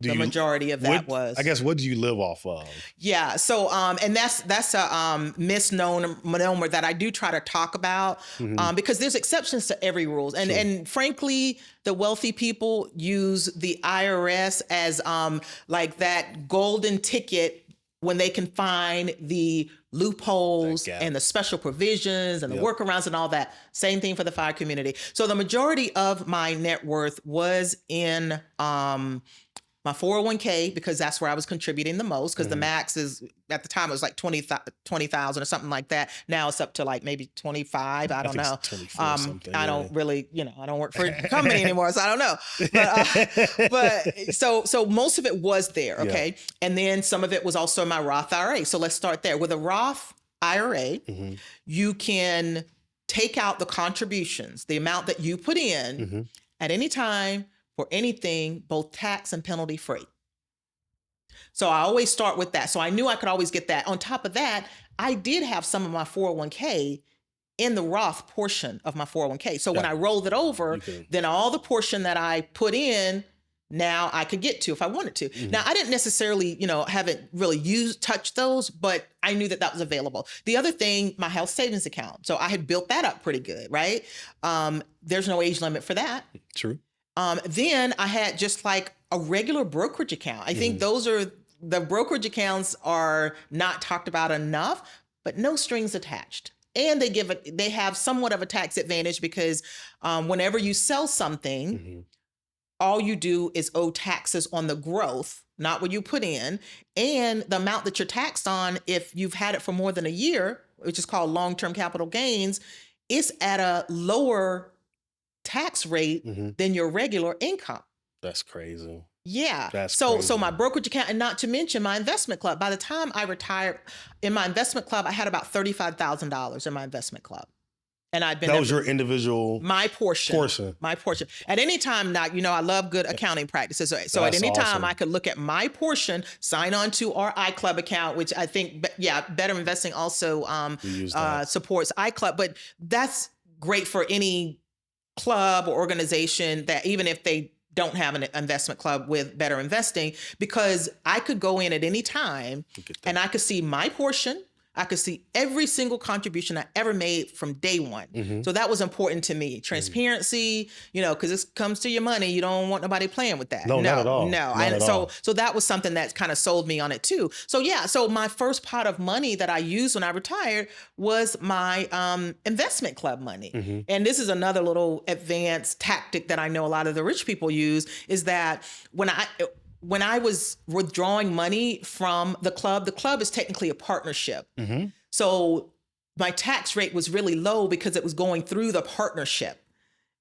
The majority of that was. I guess, what do you live off of? Yeah. So, and that's a misnomer that I do try to talk about because there's exceptions to every rule. And frankly, the wealthy people use the IRS as like that golden ticket when they can find the loopholes and the special provisions and the workarounds and all that. Same thing for the FIRE community. So the majority of my net worth was in my 401k, because that's where I was contributing the most, because the max is, at the time, it was like 20,000 or something like that. Now it's up to like maybe 25. I don't know. 24 something, I don't really, I don't work for a company anymore, so I don't know. But so most of it was there, okay? Yeah. And then some of it was also my Roth IRA. So let's start there. With a Roth IRA, you can take out the contributions, the amount that you put in at any time, for anything, both tax and penalty free. So I always start with that. So I knew I could always get that. On top of that, I did have some of my 401k in the Roth portion of my 401k. So when I rolled it over, then all the portion that I put in, now I could get to if I wanted to. Now, I didn't necessarily, haven't really touched those, but I knew that that was available. The other thing, my health savings account. So I had built that up pretty good, right? There's no age limit for that. True. Then I had just like a regular brokerage account. I think the brokerage accounts are not talked about enough, but no strings attached. And they have somewhat of a tax advantage because whenever you sell something, all you do is owe taxes on the growth, not what you put in, and the amount that you're taxed on if you've had it for more than a year, which is called long-term capital gains, is at a lower tax rate than your regular income. That's crazy. Yeah. That's so crazy. So my brokerage account, and not to mention my investment club. By the time I retired, in my investment club, I had about $35,000 in my investment club. And I'd been that was your individual my portion. My portion. At any time now, I love good accounting practices. So at any time I could look at my portion, sign on to our iClub account, which I think, Better Investing also supports iClub. But that's great for any club or organization that, even if they don't have an investment club with Better Investing, because I could go in at any time and I could see my portion. I could see every single contribution I ever made from day one. So that was important to me. Transparency, because this comes to your money. You don't want nobody playing with that. No, not at all. No. So that was something that kind of sold me on it too. So my first pot of money that I used when I retired was my investment club money. And this is another little advanced tactic that I know a lot of the rich people use, is that when I was withdrawing money from the club is technically a partnership. So my tax rate was really low because it was going through the partnership.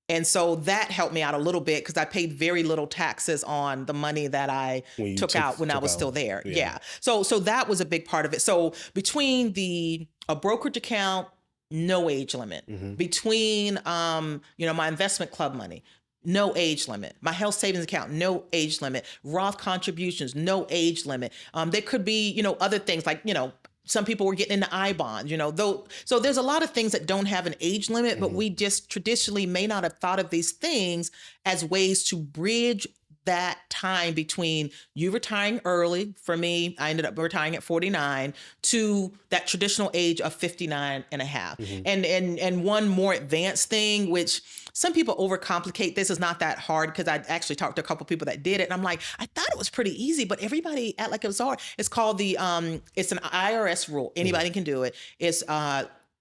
And so that helped me out a little bit because I paid very little taxes on the money that I took out when I was still there. Yeah. So that was a big part of it. So between a brokerage account, no age limit. Between, my investment club money, no age limit. My health savings account, no age limit. Roth contributions, no age limit. There could be, other things like, some people were getting into I-bonds, so there's a lot of things that don't have an age limit, but we just traditionally may not have thought of these things as ways to bridge that time between you retiring early, for me, I ended up retiring at 49, to that traditional age of 59 and a half. And one more advanced thing, which some people overcomplicate. This is not that hard, because I actually talked to a couple people that did it. And I'm like, I thought it was pretty easy, but everybody act like it was hard. It's called it's an IRS rule. Anybody can do it. It's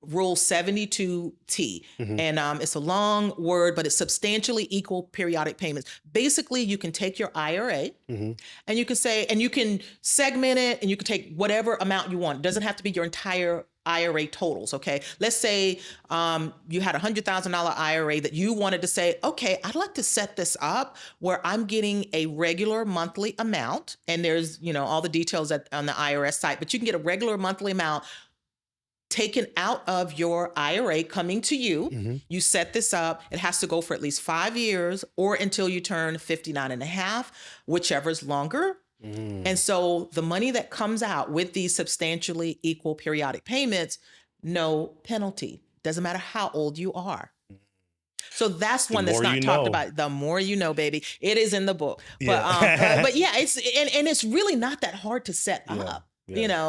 Rule 72T. And it's a long word, but it's substantially equal periodic payments. Basically, you can take your IRA and you can say, and you can segment it, and you can take whatever amount you want. It doesn't have to be your entire IRA totals. Okay. Let's say you had $100,000 IRA that you wanted to say, okay, I'd like to set this up where I'm getting a regular monthly amount. And there's, all the details on the IRS site, but you can get a regular monthly amount taken out of your IRA coming to you. You set this up. It has to go for at least 5 years or until you turn 59 and a half, whichever is longer. And so the money that comes out with these substantially equal periodic payments, no penalty. Doesn't matter how old you are. So that's one that's not talked about. The more you know, baby. It is in the book. Yeah. But yeah, it's really not that hard to set up. Yeah.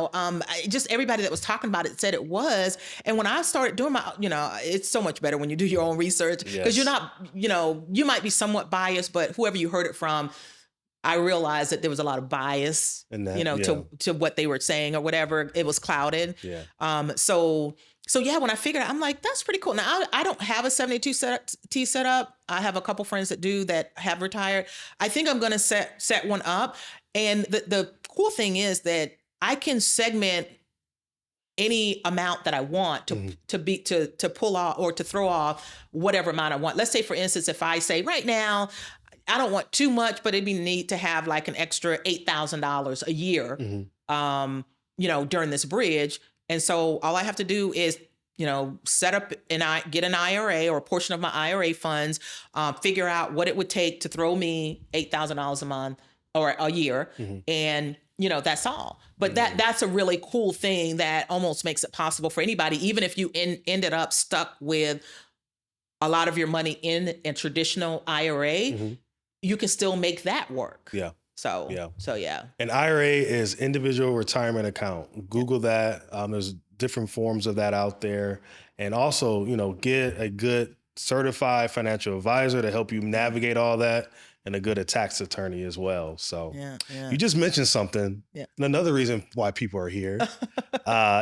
Just everybody that was talking about it said it was. And when I started doing my, it's so much better when you do your own research, because you're not, you might be somewhat biased, but whoever you heard it from, I realized that there was a lot of bias, to what they were saying or whatever. It was clouded. Yeah. So yeah, when I figured out, I'm like, that's pretty cool. Now, I don't have a 72T set up. I have a couple friends that do, that have retired. I think I'm going to set one up. And the cool thing is that I can segment any amount that I want to pull off or to throw off whatever amount I want. Let's say, for instance, if I say right now, I don't want too much, but it'd be neat to have like an extra $8,000 a year, during this bridge. And so all I have to do is, set up and get an IRA or a portion of my IRA funds, figure out what it would take to throw me $8,000 a month or a year. And that's all. But that's a really cool thing that almost makes it possible for anybody, even if you ended up stuck with a lot of your money in a traditional IRA, you can still make that work. Yeah. So yeah. An IRA is individual retirement account. Google that. There's different forms of that out there. And also, get a good certified financial advisor to help you navigate all that, and a good tax attorney as well. So you just mentioned something. Yeah. And another reason why people are here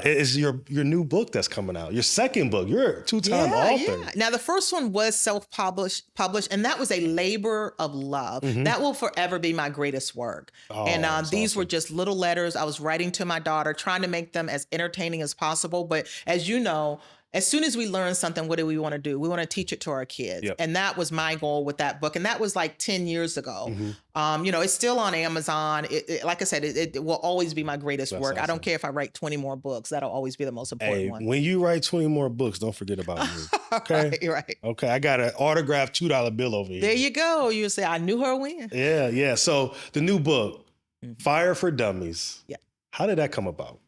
is your new book that's coming out. Your second book. You're a two-time author. Yeah. Now, the first one was self-published, and that was a labor of love. That will forever be my greatest work. Oh, and these were just little letters I was writing to my daughter, trying to make them as entertaining as possible. But as you know, as soon as we learn something, what do we want to do? We want to teach it to our kids. Yep. And that was my goal with that book. And that was like 10 years ago. It's still on Amazon. Like I said, it will always be my greatest work. Awesome. I don't care if I write 20 more books. That'll always be the most important one. When you write 20 more books, don't forget about me. Okay? Right. Okay. I got an autographed $2 bill over here. There you go. You say, I knew her when. Yeah. So the new book, F.I.R.E for Dummies. Yeah. How did that come about?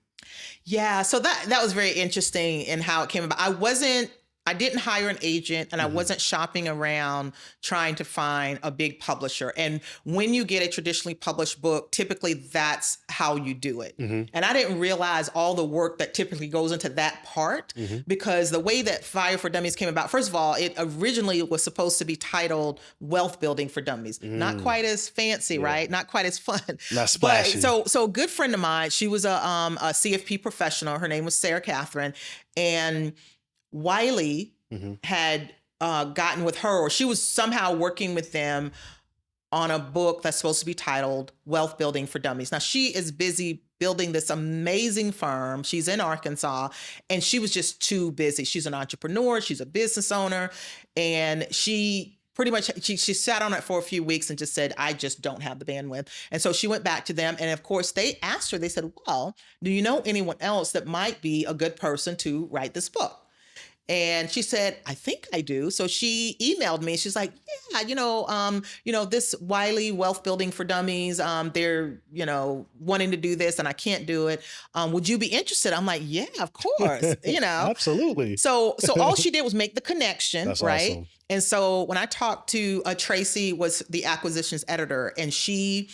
Yeah, so that was very interesting in how it came about. I didn't hire an agent, and I wasn't shopping around trying to find a big publisher. And when you get a traditionally published book, typically that's how you do it. And I didn't realize all the work that typically goes into that part, because the way that F.I.R.E for Dummies came about, first of all, it originally was supposed to be titled Wealth Building for Dummies. Not quite as fancy, right? Not quite as fun. Not splashy. But so a good friend of mine, she was a CFP professional. Her name was Sarah Catherine. And Wiley had gotten with her, or she was somehow working with them on a book that's supposed to be titled Wealth Building for Dummies. Now, she is busy building this amazing firm. She's in Arkansas, and she was just too busy. She's an entrepreneur. She's a business owner. And she pretty much, she sat on it for a few weeks and just said, I just don't have the bandwidth. And so she went back to them. And of course, they asked her, they said, well, do you know anyone else that might be a good person to write this book? And she said, I think I do. So she emailed me. She's like, yeah, this Wiley Wealth Building for Dummies, they're, wanting to do this and I can't do it. Would you be interested? I'm like, yeah, of course, Absolutely. So all she did was make the connection, That's right? awesome. And so when I talked to Tracy, was the acquisitions editor, and she,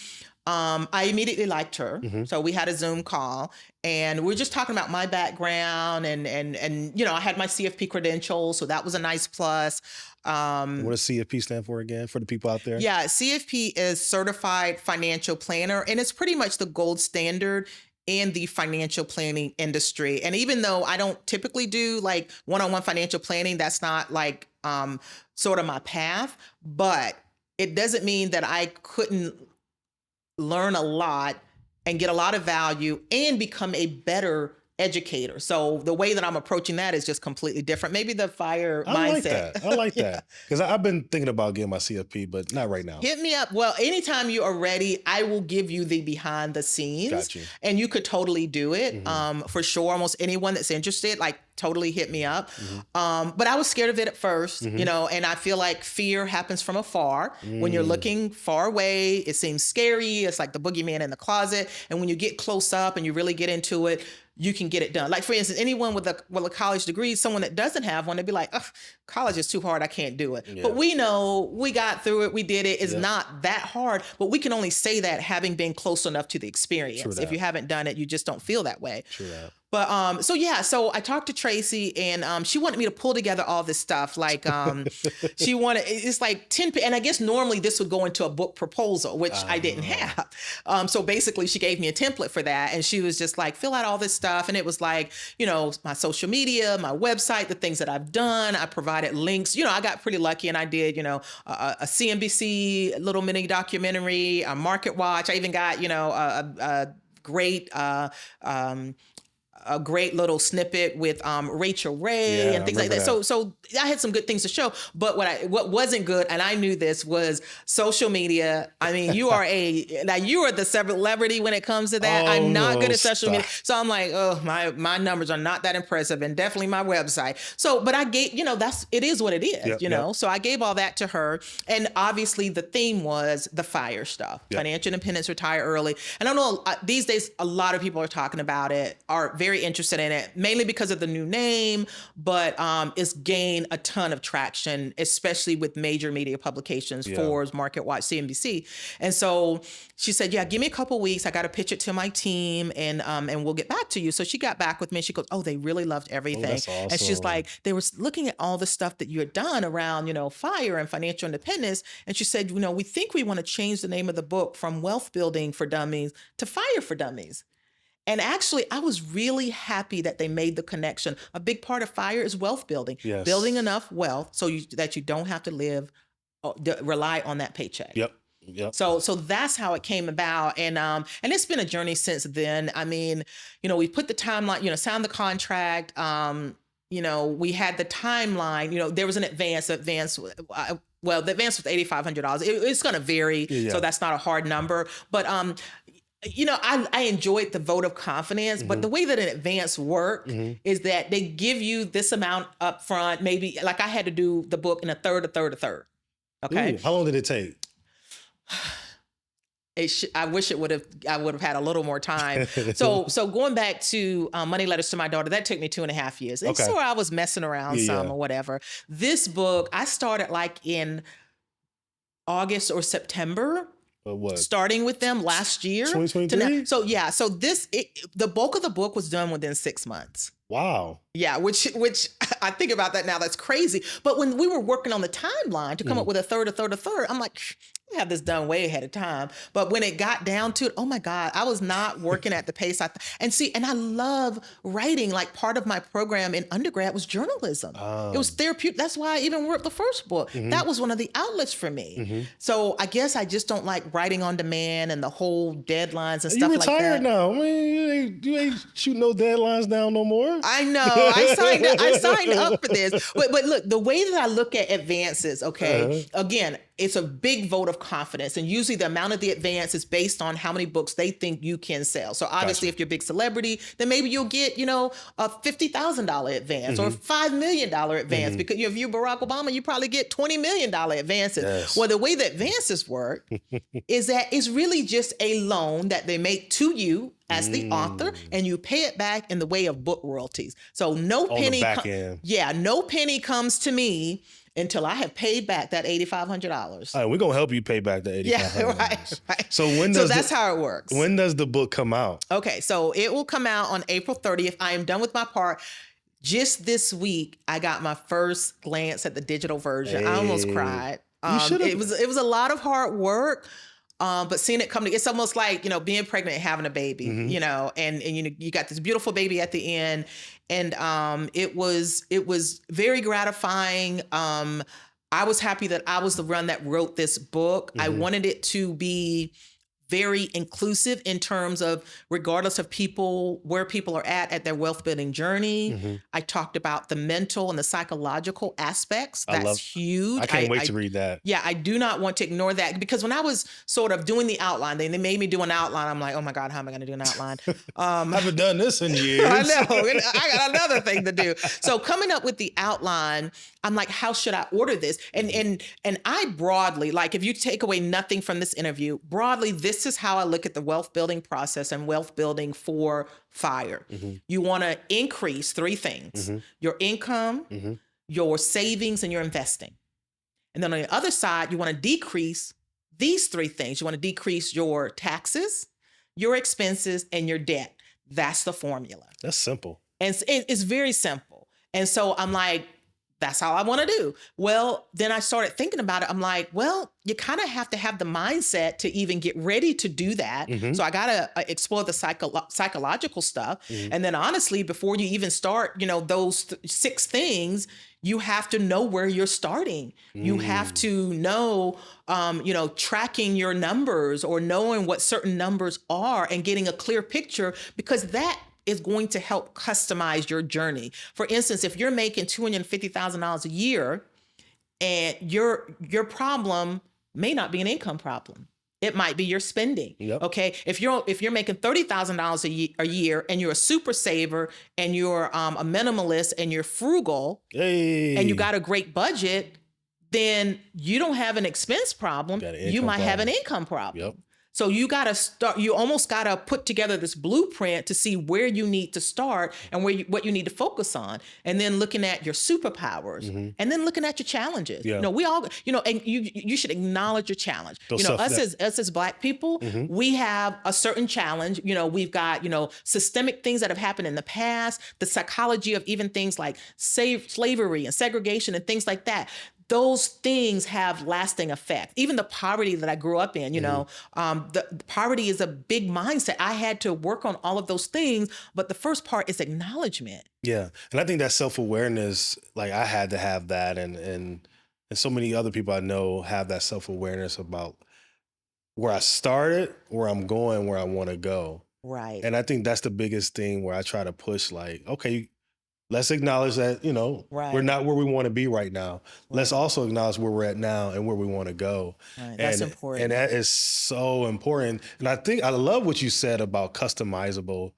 I immediately liked her. Mm-hmm. So we had a Zoom call, and we were just talking about my background, and I had my CFP credentials, so that was a nice plus. What does CFP stand for again, for the people out there? Yeah, CFP is Certified Financial Planner, and it's pretty much the gold standard in the financial planning industry. And even though I don't typically do like one-on-one financial planning, that's not like sort of my path, but it doesn't mean that I couldn't learn a lot and get a lot of value and become a better educator. So the way that I'm approaching that is just completely different. Maybe the FIRE mindset. I like that. Because I've been thinking about getting my CFP, but not right now. Hit me up. Well, anytime you are ready, I will give you the behind the scenes. Got you. And you could totally do it. For sure. Almost anyone that's interested, like totally hit me up. But I was scared of it at first, and I feel like fear happens from afar. When you're looking far away, it seems scary. It's like the boogeyman in the closet. And when you get close up and you really get into it, you can get it done. Like, for instance, anyone with a college degree, someone that doesn't have one, they'd be like, college is too hard. I can't do it. Yeah. But we know we got through it. We did it. It's not that hard, but we can only say that having been close enough to the experience. If you haven't done it, you just don't feel that way. True that. But so I talked to Tracy, and she wanted me to pull together all this stuff. Like she wanted, it's like 10, and I guess normally this would go into a book proposal, which I didn't have. So basically she gave me a template for that, and she was just like, fill out all this stuff. And it was like, my social media, my website, the things that I've done. I provided links. I got pretty lucky, and I did, a CNBC little mini documentary, a Market Watch. I even got, a great little snippet with Rachel Ray and things like that. So I had some good things to show. But what wasn't good, and I knew this, was social media. I mean, you are the celebrity when it comes to that. I'm not good at social media. So I'm like, my numbers are not that impressive, and definitely my website. So, but I gave, it is what it is, So I gave all that to her. And obviously the theme was the FIRE stuff, financial independence, retire early. And I know these days, a lot of people are talking about it, are very interested in it, mainly because of the new name, but it's gained a ton of traction, especially with major media publications, Forbes, Market Watch, CNBC. And so she said, give me a couple weeks. I got to pitch it to my team, and we'll get back to you. So she got back with me. She goes, they really loved everything. That's awesome. And she's like, they were looking at all the stuff that you had done around, FIRE and financial independence. And she said, we think we want to change the name of the book from Wealth Building for Dummies to FIRE for Dummies. And actually, I was really happy that they made the connection. A big part of FIRE is wealth building, building enough wealth so that you don't have to rely on that paycheck. Yep. So that's how it came about. And it's been a journey since then. I mean, we put the timeline, signed the contract. We had the timeline, there was an advance. The advance was $8,500. It's going to vary. So that's not a hard number. But, I enjoyed the vote of confidence, but the way that an advance worked is that they give you this amount up front. Maybe like I had to do the book in a third. Okay. Ooh, how long did it take? I wish I would have had a little more time. So going back to Money Letters to My Daughter, that took me 2.5 years. And so I was messing around some or whatever. This book, I started like in August or September. Starting with them last year. 2023? So the bulk of the book was done within 6 months. Wow. Yeah, which I think about that now, that's crazy. But when we were working on the timeline to come up with a third, I'm like, I have this done way ahead of time. But when it got down to it, oh my God, I was not working at the pace and I love writing. Like part of my program in undergrad was journalism. It was therapeutic. That's why I even wrote the first book. That was one of the outlets for me. So I guess I just don't like writing on demand and the whole deadlines and stuff like that. You retired now. I mean, you ain't shooting no deadlines down no more. I know. I signed up for this. But look, the way that I look at advances, again, it's a big vote of confidence. And usually the amount of the advance is based on how many books they think you can sell. So obviously, if you're a big celebrity, then maybe you'll get, a $50,000 advance or a $5 million advance. Because if you're Barack Obama, you probably get $20 million advances. Yes. Well, the way that advances work is that it's really just a loan that they make to you as the author, and you pay it back in the way of book royalties. So no On penny, the back end. no penny comes to me until I have paid back that $8,500. All right, we're gonna help you pay back the $8,500. Yeah, right. So that's how it works. When does the book come out? Okay, so it will come out on April 30th. I am done with my part. Just this week, I got my first glance at the digital version. I almost cried. It was a lot of hard work. But seeing it come together, it's almost like, being pregnant and having a baby, and you got this beautiful baby at the end. And it was very gratifying. I was happy that I was the one that wrote this book. I wanted it to be very inclusive in terms of regardless of where people are at their wealth building journey. I talked about the mental and the psychological aspects. That's huge. I can't wait to read that. Yeah, I do not want to ignore that, because when I was sort of doing the outline, they made me do an outline. I'm like, oh my God, how am I going to do an outline? I haven't done this in years. I know. I got another thing to do. So coming up with the outline, I'm like, how should I order this? And I broadly, like, if you take away nothing from this interview, broadly, this is how I look at the wealth building process and wealth building for FIRE. You want to increase three things: your income, your savings, and your investing. And then on the other side, you want to decrease these three things. You want to decrease your taxes, your expenses, and your debt. That's the formula. That's simple. And it's very simple. And so I'm like, that's how I want to do. Well, then I started thinking about it. I'm like, well, you kind of have to have the mindset to even get ready to do that. So I got to explore the psychological stuff. And then honestly, before you even start, those 6 things, you have to know where you're starting. You have to know, tracking your numbers or knowing what certain numbers are and getting a clear picture, because that is going to help customize your journey. For instance, if you're making $250,000 a year, and your problem may not be an income problem. It might be your spending. Yep. Okay. If you're making $30,000 a year and you're a super saver and you're a minimalist and you're frugal, and you got a great budget, then you don't have an expense problem. You might have an income problem. Yep. So you got to start, you almost got to put together this blueprint to see where you need to start and what you need to focus on. And then looking at your superpowers and then looking at your challenges. Yeah. We all, and you should acknowledge your challenge. Us as Black people, we have a certain challenge. We've got, systemic things that have happened in the past, the psychology of even things like slavery and segregation and things like that. Those things have lasting effect. Even the poverty that I grew up in, the poverty is a big mindset. I had to work on all of those things, but the first part is acknowledgement. Yeah, and I think that self-awareness, like I had to have that, and so many other people I know have that self-awareness about where I started, where I'm going, where I want to go. Right. And I think that's the biggest thing where I try to push, like, okay, let's acknowledge that, we're not where we want to be right now. Right. Let's also acknowledge where we're at now and where we want to go. Right. That's important. And that is so important. And I love what you said about customizable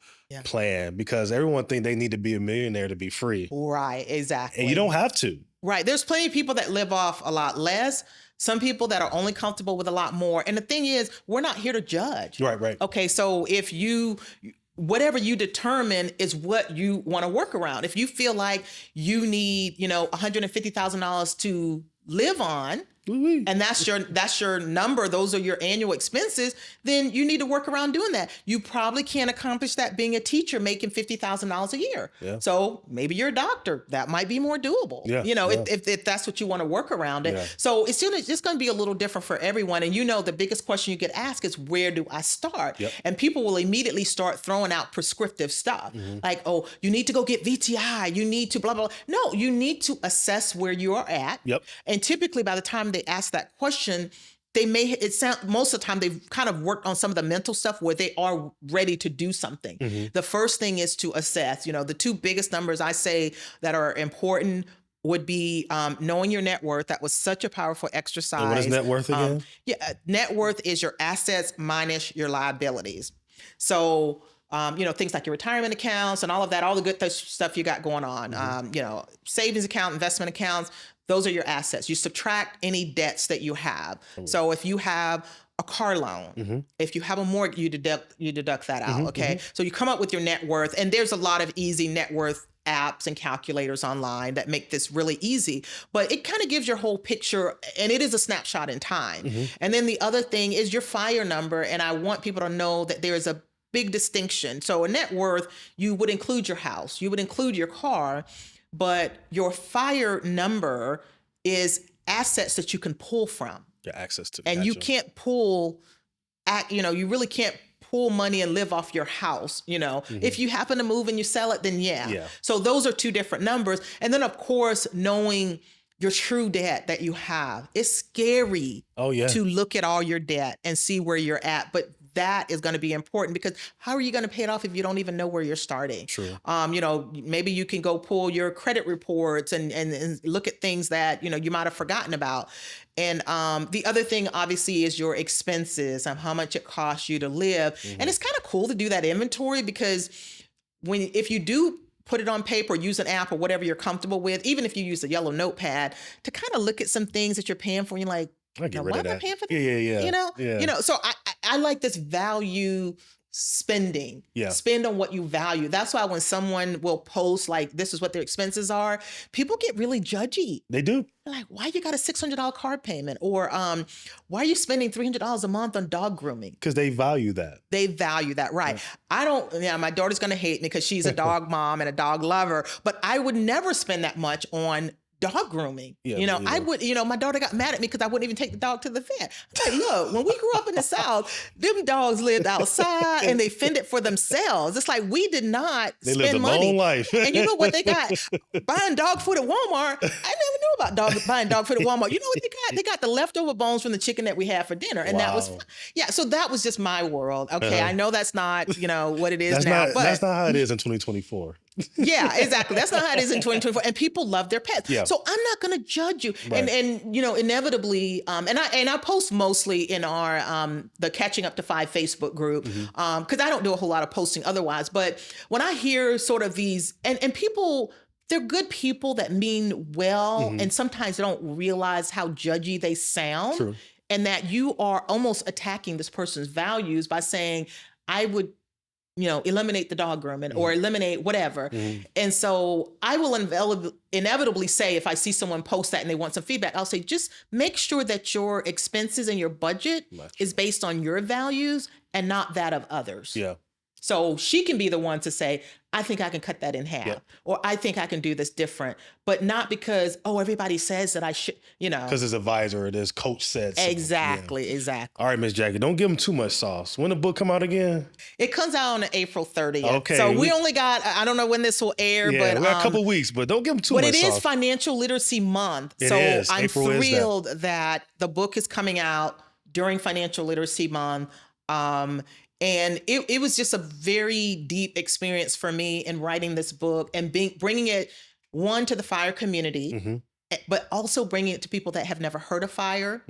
plan, because everyone thinks they need to be a millionaire to be free. Right, exactly. And you don't have to. Right. There's plenty of people that live off a lot less. Some people that are only comfortable with a lot more. And the thing is, we're not here to judge. Right. Okay, so if whatever you determine is what you want to work around. If you feel like you need, $150,000 to live on, and that's your number, those are your annual expenses, then you need to work around doing that. You probably can't accomplish that being a teacher making $50,000 a year. Yeah. So maybe you're a doctor. That might be more doable. Yeah. If that's what you want to work around it. Yeah. So it's just going to be a little different for everyone. And the biggest question you get asked is, where do I start? Yep. And people will immediately start throwing out prescriptive stuff. Like, oh, you need to go get VTI. You need to blah, blah, blah. No, you need to assess where you are at. Yep. And typically by the time they ask that question, most of the time they've kind of worked on some of the mental stuff where they are ready to do something. The first thing is to assess, the 2 biggest numbers I say that are important. would be knowing your net worth. That was such a powerful exercise. And what is net worth again? Net worth is your assets minus your liabilities. So, things like your retirement accounts and all of that, all the good stuff you got going on, savings account, investment accounts, those are your assets. You subtract any debts that you have. So if you have a car loan, if you have a mortgage, you deduct that out. Okay. So you come up with your net worth, and there's a lot of easy net worth apps and calculators online that make this really easy, but it kind of gives your whole picture, and it is a snapshot in time. And then the other thing is your FIRE number. And I want people to know that there is a big distinction. So a net worth, you would include your house, you would include your car, but your FIRE number is assets that you can pull from. Your access to. And you can't pull, you really can't pull money and live off your house. If you happen to move and you sell it, then yeah. So those are two different numbers. And then of course, knowing your true debt that you have. It's scary to look at all your debt and see where you're at. But that is going to be important, because how are you going to pay it off if you don't even know where you're starting? True. Maybe you can go pull your credit reports and look at things that, you might have forgotten about. And the other thing, obviously, is your expenses and how much it costs you to live. And it's kind of cool to do that inventory, because if you do put it on paper, use an app or whatever you're comfortable with, even if you use a yellow notepad, to kind of look at some things that you're paying for, and you're like, I get rid of that. Why am I paying for that? Yeah. So I like this value spending. Spend on what you value. That's why when someone will post like, this is what their expenses are, people get really judgy. They do. They're like, why you got a $600 car payment? Or why are you spending $300 a month on dog grooming? Because they value that. They value that, right? My daughter's going to hate me because she's a dog mom and a dog lover, but I would never spend that much on dog grooming. I would, my daughter got mad at me because I wouldn't even take the dog to the vet. I'm like, look, when we grew up in the South, them dogs lived outside and they fended for themselves. It's like, we did not spend money. Long life. And you know what they got? Buying dog food at Walmart. I never knew about buying dog food at Walmart. You know what they got? They got the leftover bones from the chicken that we had for dinner. And that was, so that was just my world. Okay. I know that's not, what it is now. But that's not how it is in 2024. Yeah, exactly. That's not how it is in 2024. And people love their pets. So I'm not going to judge you. Right. And inevitably, and I post mostly in our the Catching Up to 5 Facebook group, because I don't do a whole lot of posting otherwise. But when I hear sort of these, and people, they're good people that mean well, and sometimes they don't realize how judgy they sound. True. And that you are almost attacking this person's values by saying, I would eliminate the dog grooming or eliminate whatever. And so I will inevitably say, if I see someone post that and they want some feedback, I'll say, just make sure that your expenses and your budget is based on your values and not that of others. Yeah. So she can be the one to say, I think I can cut that in half, or I think I can do this different, but not because, everybody says that I should, Because his advisor or his coach said so. Exactly. All right, Miss Jackie, don't give him too much sauce. When the book come out again? It comes out on April 30th. Okay. So we only got, I don't know when this will air, but we got a couple weeks, but don't give him too much sauce. But it is Financial Literacy Month. It so is. I'm April thrilled that the book is coming out during Financial Literacy Month. And it was just a very deep experience for me in writing this book and bringing it, to the FIRE community, but also bringing it to people that have never heard of FIRE,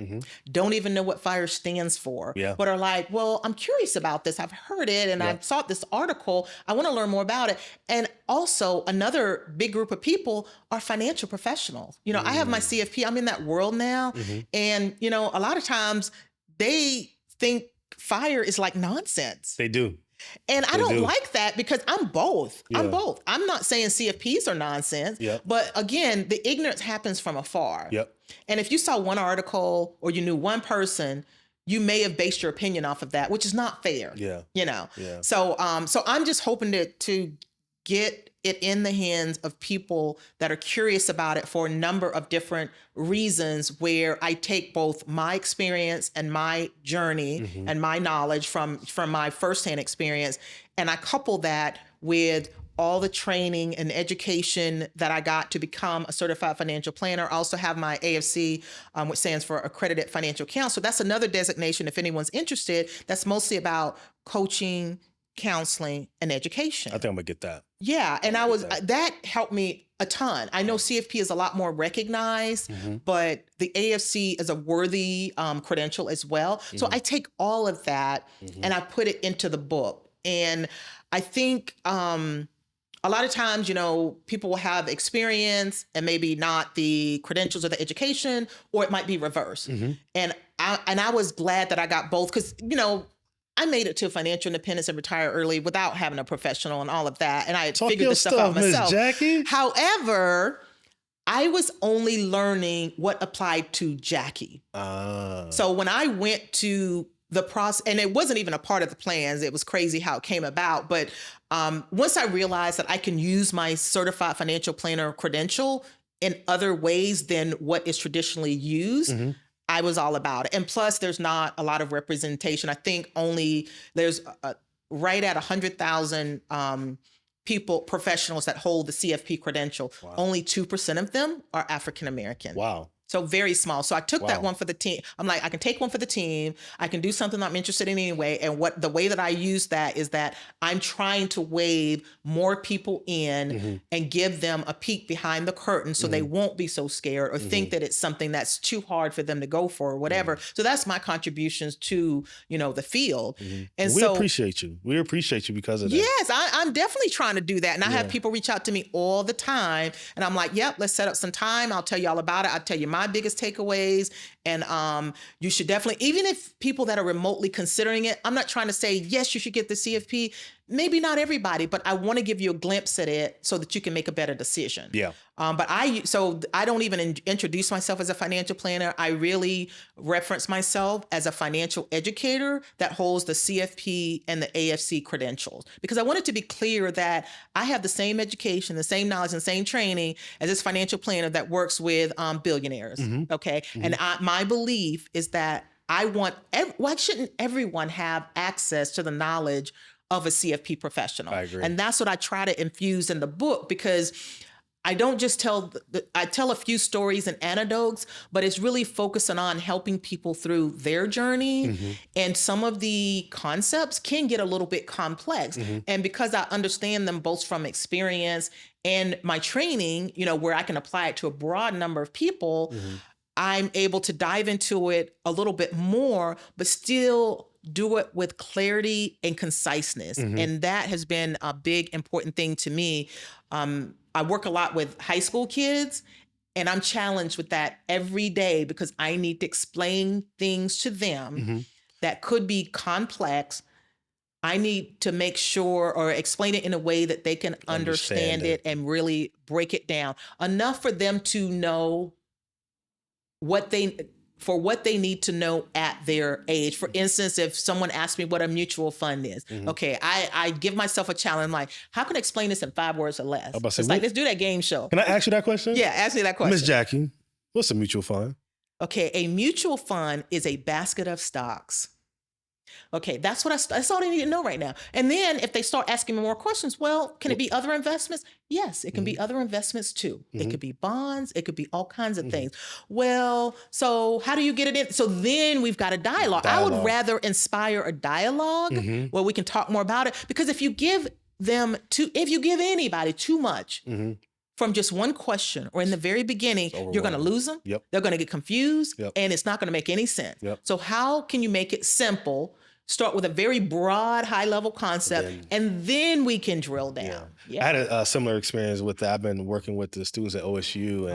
don't even know what FIRE stands for, but are like, well, I'm curious about this. I've heard it and I saw this article. I want to learn more about it. And also another big group of people are financial professionals. I have my CFP. I'm in that world now. And, a lot of times they think FIRE is like nonsense. They do. And I don't like that, because I'm both. I'm both. I'm not saying CFPs are nonsense, but again, the ignorance happens from afar. And if you saw one article or you knew one person, you may have based your opinion off of that, which is not fair. So I'm just hoping to get it in the hands of people that are curious about it for a number of different reasons, where I take both my experience and my journey and my knowledge from my firsthand experience, and I couple that with all the training and education that I got to become a certified financial planner. I also have my AFC, which stands for Accredited Financial Counselor. That's another designation if anyone's interested. That's mostly about coaching, counseling, and education. I think I'm gonna get that. Yeah. And that helped me a ton. I know CFP is a lot more recognized, but the AFC is a worthy credential as well. So I take all of that and I put it into the book. And I think a lot of times, people will have experience and maybe not the credentials or the education, or it might be reverse. And I was glad that I got both because, I made it to financial independence and retire early without having a professional and all of that. And I had Talk figured your this stuff out stuff, Miss myself. Jackie. However, I was only learning what applied to Jackie. So when I went to the process, and it wasn't even a part of the plans, it was crazy how it came about. But once I realized that I can use my certified financial planner credential in other ways than what is traditionally used, I was all about it. And plus, there's not a lot of representation. I think only there's right at 100,000 professionals that hold the CFP credential. Wow. Only 2% of them are African American. Wow. So very small. So I took that one for the team. I'm like, I can take one for the team. I can do something I'm interested in anyway. And the way that I use that is that I'm trying to wave more people in and give them a peek behind the curtain so they won't be so scared or think that it's something that's too hard for them to go for or whatever. So that's my contributions to, the field. And we appreciate you. We appreciate you because of that. Yes, I'm definitely trying to do that. And I have people reach out to me all the time. And I'm like, yep, let's set up some time. I'll tell you all about it. I'll tell you my biggest takeaways. And you should definitely, even if people that are remotely considering it, I'm not trying to say, yes, you should get the CFP. Maybe not everybody, but I want to give you a glimpse at it so that you can make a better decision. Yeah. But I don't even introduce myself as a financial planner. I really reference myself as a financial educator that holds the CFP and the AFC credentials, because I want it to be clear that I have the same education, the same knowledge, and the same training as this financial planner that works with billionaires. Okay. And my belief is that why shouldn't everyone have access to the knowledge of a CFP professional? I agree. And that's what I try to infuse in the book, because I don't just I tell a few stories and anecdotes, but it's really focusing on helping people through their journey. And some of the concepts can get a little bit complex. And because I understand them both from experience and my training, where I can apply it to a broad number of people, I'm able to dive into it a little bit more, but still do it with clarity and conciseness. And that has been a big, important thing to me. I work a lot with high school kids, and I'm challenged with that every day because I need to explain things to them that could be complex. I need to make sure or explain it in a way that they can understand it and really break it down enough for them to know what they need to know at their age. For instance, if someone asks me what a mutual fund is, okay, I give myself a challenge. I'm like, how can I explain this in 5 words or less? It's like, let's do that game show. Can I ask you that question? Yeah, ask me that question. Miss Jackie, what's a mutual fund? Okay, a mutual fund is a basket of stocks. Okay, that's all they need to know right now. And then if they start asking me more questions, well, can it be other investments? Yes, it can be other investments too. It could be bonds. It could be all kinds of things. Well, so how do you get it in? So then we've got a dialogue. I would rather inspire a dialogue where we can talk more about it, because if you give anybody too much from just one question or in the very beginning, you're going to lose them. They're going to get confused and it's not going to make any sense. So how can you make it simple? Start with a very broad, high-level concept, and then we can drill down. I had a similar experience with that. I've been working with the students at OSU,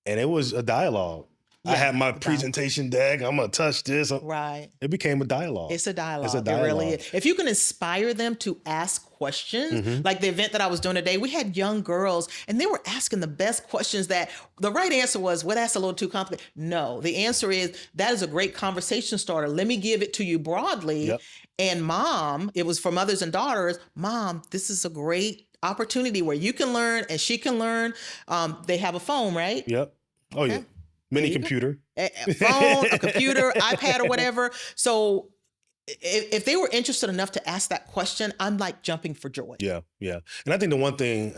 and it was a dialogue. I had my presentation deck. I'm going to touch this. Right. It became a dialogue. It's a dialogue. It really is. If you can inspire them to ask questions, like the event that I was doing today, we had young girls and they were asking the best questions that the right answer was, well, that's a little too complicated. No, the answer is, that is a great conversation starter. Let me give it to you broadly. And mom, it was for mothers and daughters. Mom, this is a great opportunity where you can learn and she can learn. They have a phone, right? Oh, yeah. Mini computer. A phone, a computer, iPad or whatever. So if they were interested enough to ask that question, I'm like jumping for joy. Yeah. And I think the one thing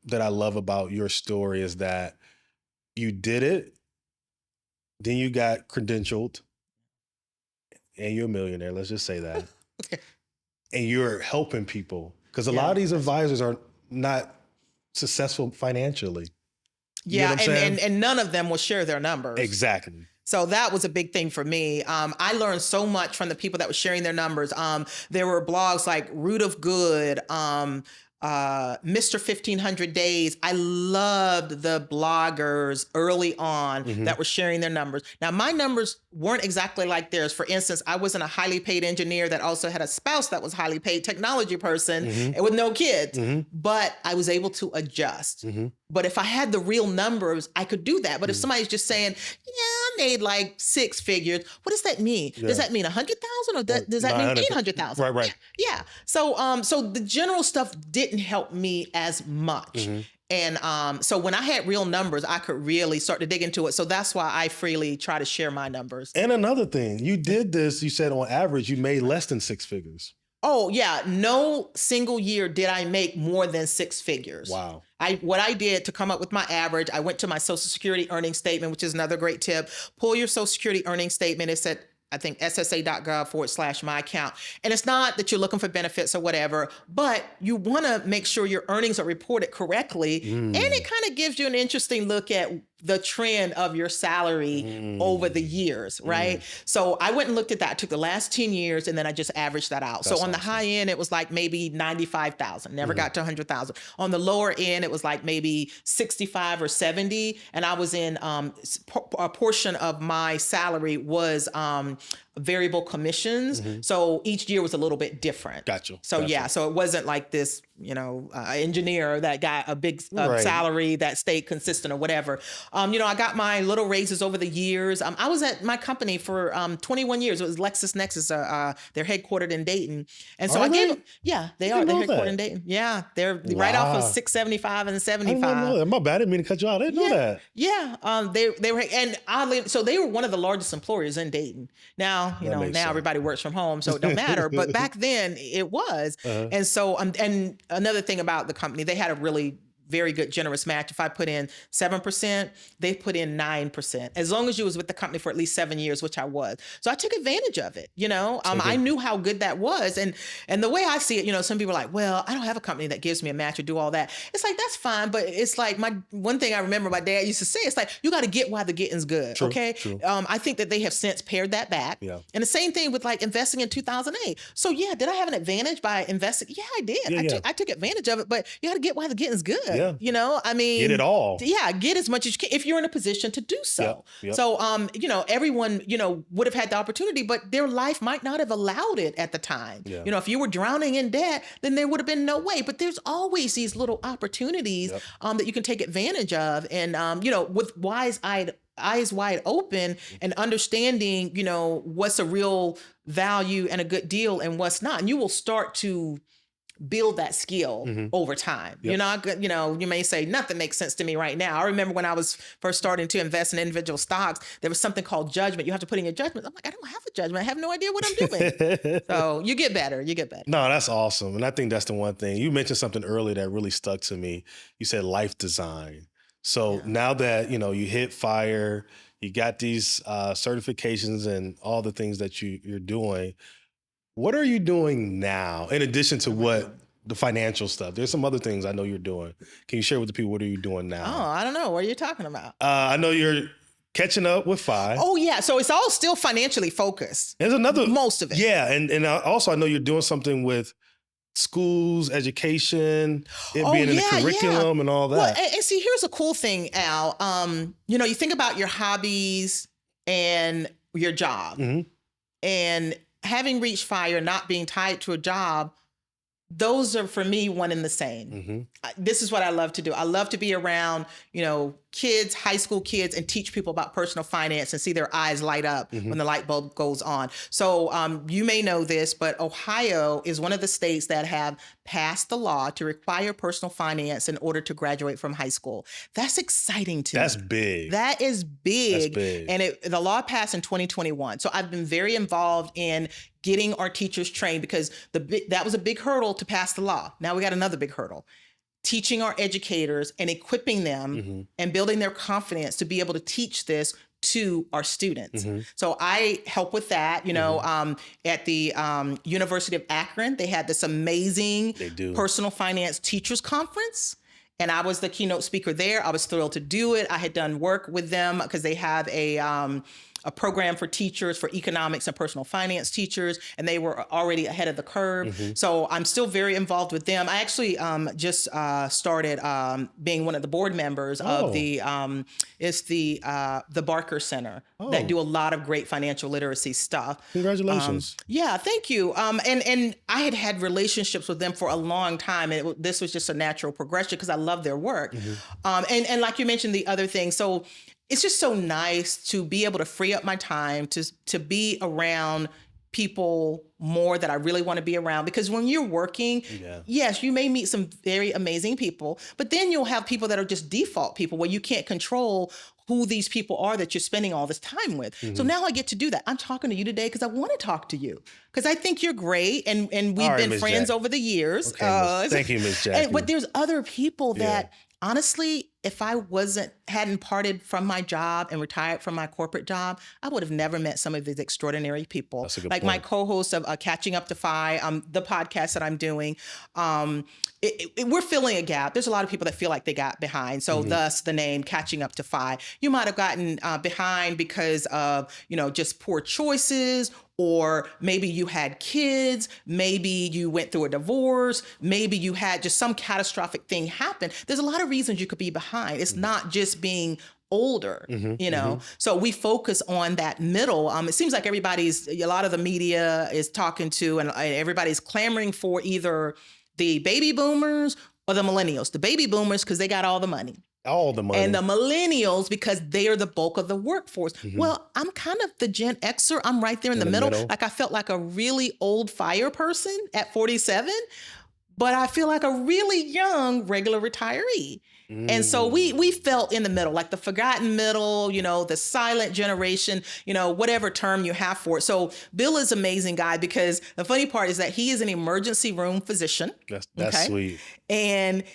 that I love about your story is that you did it, then you got credentialed, and you're a millionaire, let's just say that. And you're helping people. Because a lot of these advisors are not successful financially. You Yeah, know what I'm saying? and none of them will share their numbers. Exactly. So that was a big thing for me. I learned so much from the people that were sharing their numbers. There were blogs like Root of Good, Mr. 1500 Days. I loved the bloggers early on that were sharing their numbers. Now, my numbers weren't exactly like theirs. For instance, I wasn't a highly paid engineer that also had a spouse that was highly paid technology person and with no kids, but I was able to adjust. But if I had the real numbers, I could do that. But if somebody's just saying, yeah, I made like 6 figures, what does that mean? Does that mean 100,000 or does that mean 800,000? Right. Yeah. So the general stuff didn't help me as much. And so when I had real numbers, I could really start to dig into it. So that's why I freely try to share my numbers. And another thing, you did this, you said on average, you made less than 6 figures. Oh, yeah. No single year did I make more than 6 figures. Wow. What I did to come up with my average, I went to my Social Security earnings statement, which is another great tip. Pull your Social Security earnings statement. It's at, I think, ssa.gov/my account. And it's not that you're looking for benefits or whatever, but you want to make sure your earnings are reported correctly. And it kind of gives you an interesting look at the trend of your salary over the years, right? So I went and looked at that. I took the last 10 years and then I just averaged that out. So on the high end, it was like maybe 95,000, never got to 100,000. On the lower end, it was like maybe 65 or 70. And I was in, a portion of my salary was variable commissions. So each year was a little bit different. Gotcha. So yeah, so it wasn't like this, engineer that got a big salary that stayed consistent or whatever. I got my little raises over the years. I was at my company for 21 years. It was LexisNexis. They're headquartered in Dayton. And so I gave them, they are. They're headquartered in Dayton. Yeah, they're right off of 675 and 75. I didn't know that. My bad. I didn't mean to cut you out. I didn't know that. Yeah. They were, and oddly, so they were one of the largest employers in Dayton. Now, now everybody works from home, so it don't matter. But back then it was. And so, and another thing about the company, they had a really very good generous match. If I put in 7%, they put in 9%, as long as you was with the company for at least 7 years, which I was. So I took advantage of it. I knew how good that was. And the way I see it, some people are like, well, I don't have a company that gives me a match or do all that. It's like, that's fine. But it's like one thing I remember my dad used to say, it's like, you got to get while the getting's good. True, okay. True. I think that they have since pared that back. Yeah. And the same thing with like investing in 2008. So yeah, did I have an advantage by investing? Yeah, I did. I took advantage of it, but you got to get while the getting's good. Yeah. I mean, get it all. Yeah, get as much as you can if you're in a position to do so. Yep. So, everyone, would have had the opportunity, but their life might not have allowed it at the time. Yeah. If you were drowning in debt, then there would have been no way. But there's always these little opportunities that you can take advantage of, and with eyes wide open and understanding, what's a real value and a good deal and what's not, and you will start to build that skill over time. Yep. You may say nothing makes sense to me right now. I remember when I was first starting to invest in individual stocks, there was something called judgment. You have to put in your judgment. I'm like, I don't have a judgment. I have no idea what I'm doing. So you get better. No, that's awesome. And I think that's the one thing. You mentioned something earlier that really stuck to me. You said life design. So now that, you hit F.I.R.E, you got these certifications and all the things that you're doing, what are you doing now in addition to what the financial stuff? There's some other things I know you're doing. Can you share with the people, what are you doing now? Oh, I don't know. What are you talking about? I know you're catching up with F.I.R.E. Oh, yeah. So it's all still financially focused. There's most of it. Yeah. And also I know you're doing something with schools, education, it being in the curriculum and all that. Well, and see, here's a cool thing, Al. You think about your hobbies and your job. And having reached F.I.R.E, not being tied to a job, those are for me one and the same. This is what I love to do. I love to be around, kids, high school kids, and teach people about personal finance and see their eyes light up when the light bulb goes on. So you may know this, but Ohio is one of the states that have passed the law to require personal finance in order to graduate from high school. That's exciting to me. That's big. That is big. That's big. And the law passed in 2021. So I've been very involved in getting our teachers trained because that was a big hurdle to pass the law. Now we got another big hurdle. Teaching our educators and equipping them and building their confidence to be able to teach this to our students. So I help with that. At the University of Akron, they had this amazing personal finance teachers conference. and I was the keynote speaker there. I was thrilled to do it. I had done work with them because they have a program for teachers, for economics and personal finance teachers, and they were already ahead of the curve. So I'm still very involved with them. I actually just started being one of the board members of it's the Barker Center that do a lot of great financial literacy stuff. Congratulations. Yeah, thank you. And I had relationships with them for a long time, and this was just a natural progression because I love their work. And like you mentioned, the other thing, so it's just so nice to be able to free up my time to be around people more that I really want to be around. Because when you're working, yes, you may meet some very amazing people, but then you'll have people that are just default people where you can't control who these people are that you're spending all this time with. So now I get to do that. I'm talking to you today because I want to talk to you because I think you're great. And we've been friends over the years. Okay, thank you, Ms. Jackie. But there's other people that honestly, if I hadn't parted from my job and retired from my corporate job, I would have never met some of these extraordinary people. That's a good like point. my co-host of Catching Up to F.I.R.E, the podcast that I'm doing. We're filling a gap. There's a lot of people that feel like they got behind. So thus the name Catching Up to F.I.R.E. You might have gotten behind because of, just poor choices, or maybe you had kids, maybe you went through a divorce, maybe you had just some catastrophic thing happen. There's a lot of reasons you could be behind. It's not just being older, So we focus on that middle. It seems like a lot of the media is talking to, and everybody's clamoring for either the baby boomers or the millennials. The baby boomers, because they got all the money. All the money. And the millennials, because they are the bulk of the workforce. Well, I'm kind of the Gen Xer. I'm right there in the middle. Like I felt like a really old FIRE person at 47, but I feel like a really young regular retiree. And so we felt in the middle, like the forgotten middle, the silent generation, whatever term you have for it. So Bill is an amazing guy because the funny part is that he is an emergency room physician. That's sweet. And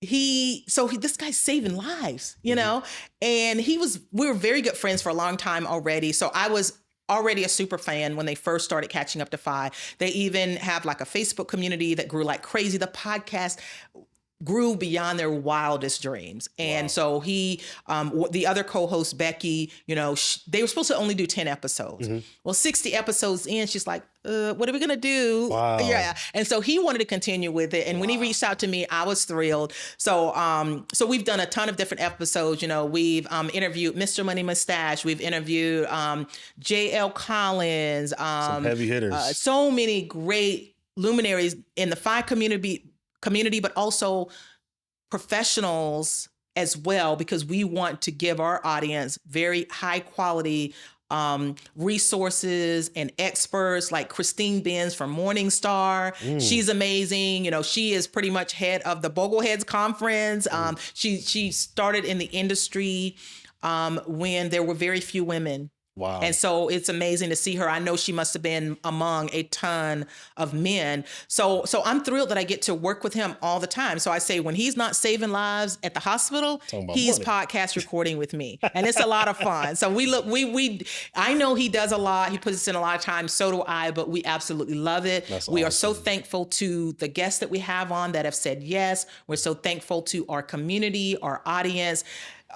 this guy's saving lives, and we were very good friends for a long time already. So I was already a super fan when they first started Catching Up to F.I.R.E. They even have like a Facebook community that grew like crazy. The podcast grew beyond their wildest dreams. And so the other co-host, Becky, they were supposed to only do 10 episodes. Well, 60 episodes in, she's like, what are we going to do? Wow. Yeah. And so he wanted to continue with it. And when he reached out to me, I was thrilled. So we've done a ton of different episodes. We've interviewed Mr. Money Mustache. We've interviewed J.L. Collins. Some heavy hitters. So many great luminaries in the FI community, but also professionals as well, because we want to give our audience very high quality resources and experts like Christine Benz from Morningstar. She's amazing. She is pretty much head of the Bogleheads Conference. She started in the industry when there were very few women. Wow. And so it's amazing to see her. I know she must have been among a ton of men. So I'm thrilled that I get to work with him all the time. So I say when he's not saving lives at the hospital, he's podcast recording with me. And it's a lot of fun. So I know he does a lot. He puts in a lot of time. So do I, but we absolutely love it. That's we awesome. are so thankful to the guests that we have on that have said yes. We're so thankful to our community, our audience.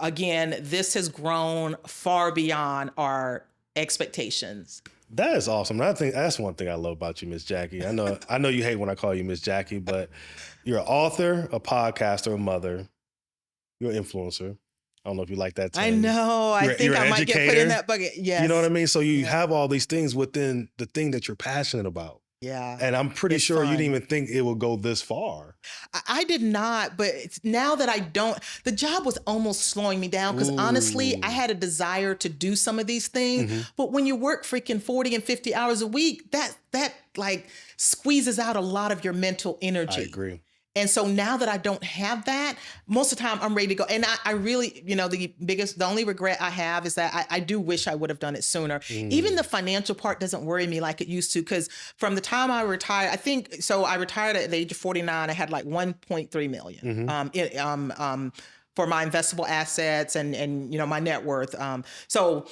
Again, this has grown far beyond our expectations. That is awesome. I think that's one thing I love about you, Miss Jackie. I know you hate when I call you Miss Jackie, but you're an author, a podcaster, a mother. You're an influencer. I don't know if you like that term. I know. I think I might get put in that bucket. Yes. You know what I mean? So you have all these things within the thing that you're passionate about. Yeah. And I'm pretty sure you didn't even think it would go this far. I did not, but now that I don't, the job was almost slowing me down because honestly, I had a desire to do some of these things. But when you work freaking 40 and 50 hours a week, that like squeezes out a lot of your mental energy. I agree. And so now that I don't have that, most of the time I'm ready to go. And I really, the only regret I have is that I do wish I would have done it sooner. Even the financial part doesn't worry me like it used to, because from the time I retired, I retired at the age of 49, I had like 1.3 million for my investable assets and my net worth. So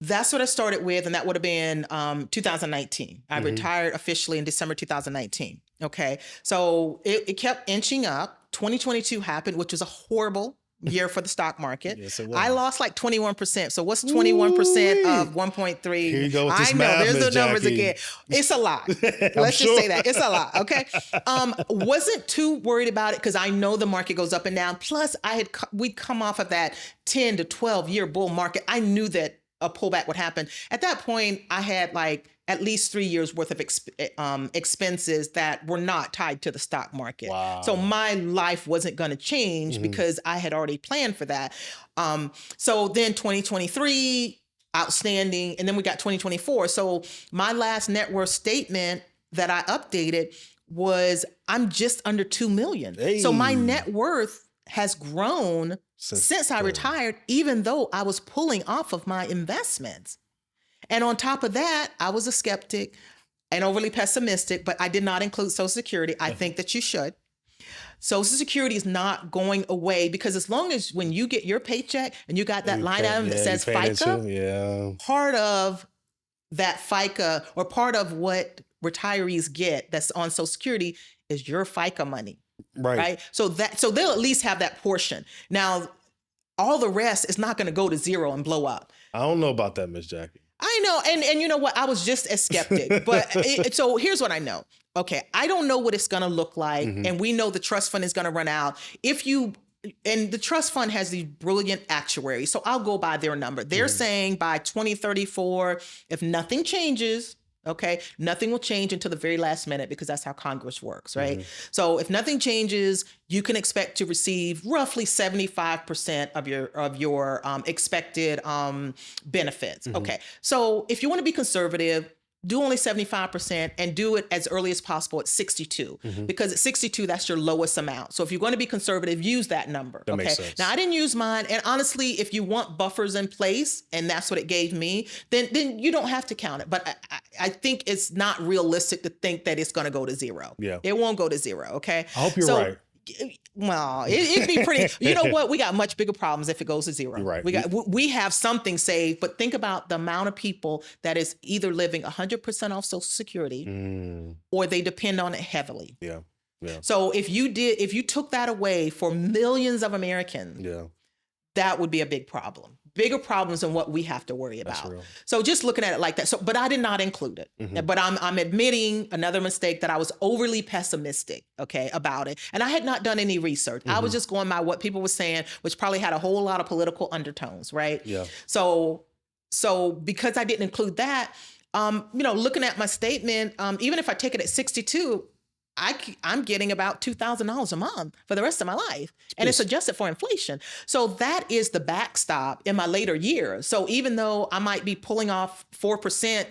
that's what I started with, and that would have been 2019. I retired officially in December 2019. Okay, so it kept inching up. 2022 happened, which was a horrible year for the stock market. Yes, it was. I lost like 21%. So what's 21% of 1.3? Here you go with I this know, math, there's the Miss numbers Jackie. again. It's a lot. I'm Let's sure. just say that. It's a lot, okay? Wasn't too worried about it because I know the market goes up and down. Plus, we'd come off of that 10 to 12 year bull market. I knew that a pullback would happen. At that point, I had like at least 3 years worth of expenses that were not tied to the stock market. Wow. So my life wasn't going to change because I had already planned for that. So then 2023, outstanding. And then we got 2024. So my last net worth statement that I updated was I'm just under 2 million. Hey. So my net worth has grown since I retired, even though I was pulling off of my investments. And on top of that, I was a skeptic and overly pessimistic, but I did not include Social Security. I think that you should. Social Security is not going away because as long as when you get your paycheck and you got that line item that says FICA, part of that FICA or part of what retirees get that's on Social Security is your FICA money. Right. So they'll at least have that portion. Now, all the rest is not going to go to zero and blow up. I don't know about that, Miss Jackie. I know. And you know what? I was just a skeptic. But so here's what I know. Okay. I don't know what it's going to look like. And we know the trust fund is going to run out. And the trust fund has these brilliant actuaries. So I'll go by their number. They're saying by 2034, if nothing changes, okay, nothing will change until the very last minute because that's how Congress works, right? So if nothing changes, you can expect to receive roughly 75% of your expected benefits. Okay, so if you want to be conservative, do only 75% and do it as early as possible at 62 because at 62, that's your lowest amount. So if you're going to be conservative, use that number. That makes sense. Now I didn't use mine. And honestly, if you want buffers in place and that's what it gave me, then you don't have to count it. But I think it's not realistic to think that it's going to go to zero. Yeah. It won't go to zero. Okay. I hope you're right. Well, it'd be pretty, you know what? We got much bigger problems if it goes to zero. You're right. We have something saved, but think about the amount of people that is either living 100% off Social Security or they depend on it heavily. Yeah. So if you took that away for millions of Americans, that would be a big problem. Bigger problems than what we have to worry about. Real. So just looking at it like that. So, but I did not include it. But I'm admitting another mistake that I was overly pessimistic, okay, about it. And I had not done any research. I was just going by what people were saying, which probably had a whole lot of political undertones, right? Yeah. So because I didn't include that, looking at my statement, even if I take it at 62, I'm getting about $2,000 a month for the rest of my life. And it's adjusted for inflation. So that is the backstop in my later years. So even though I might be pulling off 4%,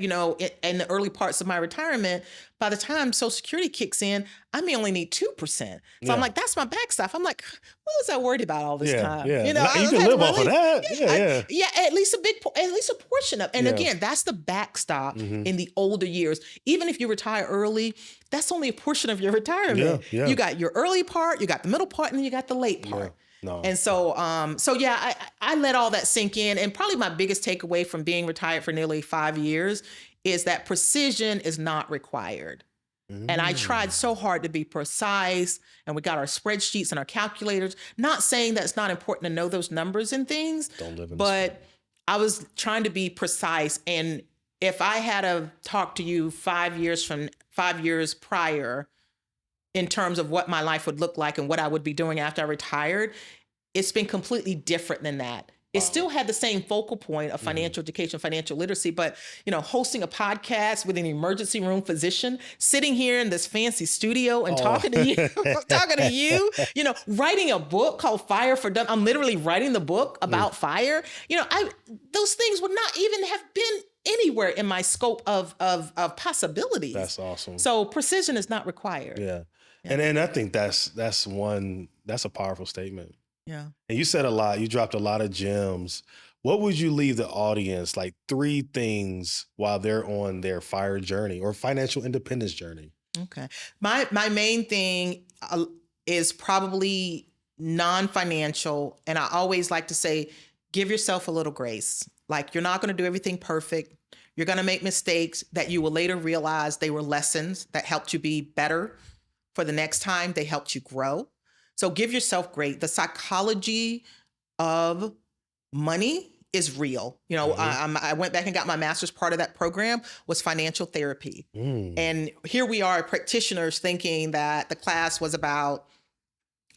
in the early parts of my retirement, by the time Social Security kicks in, I may only need 2%. So I'm like, that's my backstop. I'm like, what was I worried about all this time? Yeah. You can live off of that. At least a portion of. And again, that's the backstop in the older years. Even if you retire early, that's only a portion of your retirement. You got your early part, you got the middle part, and then you got the late part. And so, I let all that sink in. And probably my biggest takeaway from being retired for nearly 5 years is that precision is not required. And I tried so hard to be precise, and we got our spreadsheets and our calculators, not saying that it's not important to know those numbers and things, but I was trying to be precise. And if I had to talk to you 5 years prior in terms of what my life would look like and what I would be doing after I retired, it's been completely different than that. It still had the same focal point of financial education, financial literacy, but, hosting a podcast with an emergency room physician, sitting here in this fancy studio and talking to you, writing a book called F.I.R.E. for Dummies. I'm literally writing the book about FIRE. Those things would not even have been anywhere in my scope of possibilities. That's awesome. So precision is not required. Yeah. And I think that's a powerful statement. Yeah. And you said a lot. You dropped a lot of gems. What would you leave the audience, like 3 things while they're on their FIRE journey or financial independence journey? Okay. My main thing is probably non-financial. And I always like to say, give yourself a little grace. Like, you're not going to do everything perfect. You're going to make mistakes that you will later realize they were lessons that helped you be better for the next time. They helped you grow. So give yourself grace. The psychology of money is real. You know, I went back and got my master's. Part of that program was financial therapy. And here we are, practitioners, thinking that the class was about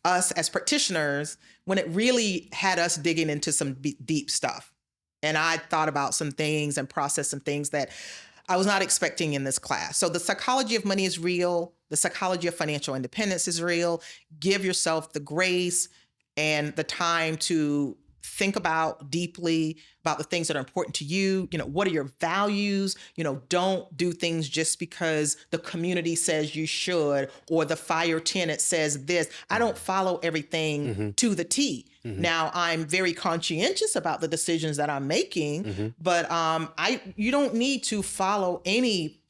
us as practitioners when it really had us digging into some deep stuff. And I thought about some things and processed some things that I was not expecting in this class. So the psychology of money is real. The psychology of financial independence is real. Give yourself the grace and the time to think about deeply about the things that are important to you. You know, what are your values? You know, don't do things just because the community says you should, or the fire tenant says this. I don't follow everything to the T. Now, I'm very conscientious about the decisions that I'm making, but you don't need to follow any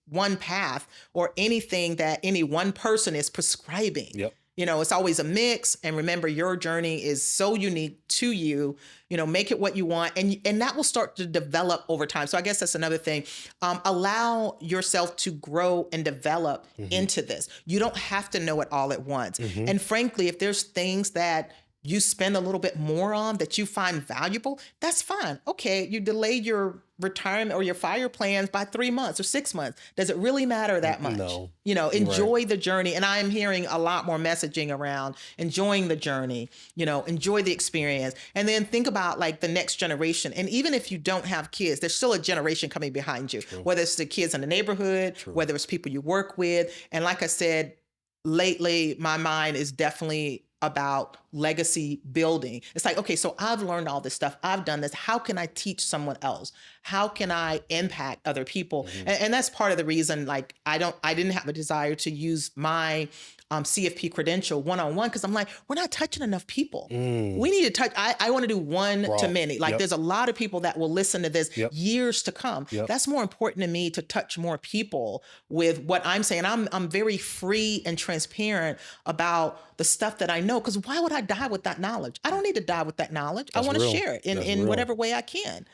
one path or anything that any one person is prescribing. Yep. You know, it's always a mix. And remember, your journey is so unique to you. You know, make it what you want. And that will start to develop over time. So I guess that's another thing. Allow yourself to grow and develop into this. You don't have to know it all at once. And frankly, if there's things that you spend a little bit more on that you find valuable, that's fine. Okay, you delayed your retirement or your FIRE plans by 3 months or 6 months. Does it really matter that much? No. You know, enjoy the journey. And I am hearing a lot more messaging around enjoying the journey, you know, enjoy the experience. And then think about like the next generation. And even if you don't have kids, there's still a generation coming behind you, whether it's the kids in the neighborhood, whether it's people you work with. And like I said, lately, my mind is definitely about legacy building. It's like, okay, so I've learned all this stuff. I've done this. How can I teach someone else? How can I impact other people? And that's part of the reason, like, I didn't have a desire to use my CFP credential one-on-one, because I'm like, we're not touching enough people. We need to touch. I want to do one to many. Like there's a lot of people that will listen to this years to come. That's more important to me, to touch more people with what I'm saying. I'm very free and transparent about the stuff that I know, because why would I die with that knowledge? I don't need to die with that knowledge. I want to share it in whatever way I can.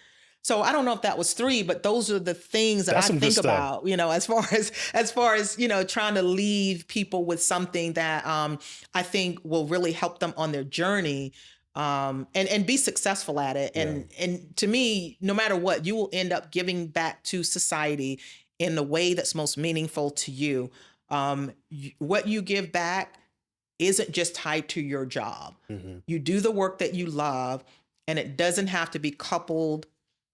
So I don't know if that was 3, but those are the things that I think about, you know, as far as, you know, trying to leave people with something that I think will really help them on their journey, and be successful at it. And to me, no matter what, you will end up giving back to society in the way that's most meaningful to you. What you give back isn't just tied to your job. You do the work that you love, and it doesn't have to be coupled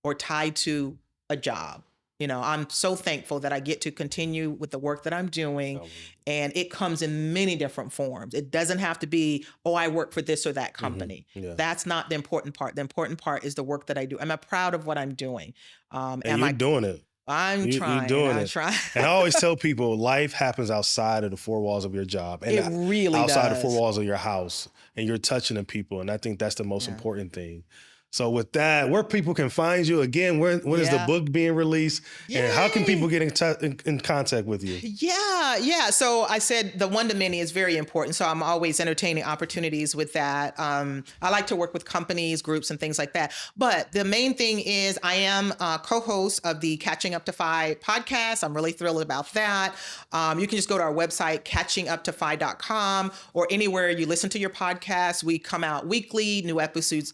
or tied to a job. You know, I'm so thankful that I get to continue with the work that I'm doing, and it comes in many different forms. It doesn't have to be, oh, I work for this or that company. That's not the important part. The important part is the work that I do. Am I proud of what I'm doing? And you're doing it. I'm trying. You're doing it. And I always tell people, life happens outside of the 4 walls of your job, and it really outside does. the 4 walls of your house, and you're touching the people. And I think that's the most important thing. So with that, where people can find you again, when is the book being released, and how can people get in contact with you? Yeah. So I said the one-to-many is very important. So I'm always entertaining opportunities with that. I like to work with companies, groups, and things like that. But the main thing is I am a co-host of the Catching Up to FI podcast. I'm really thrilled about that. You can just go to our website, catchinguptofi.com, or anywhere you listen to your podcast. We come out weekly, new episodes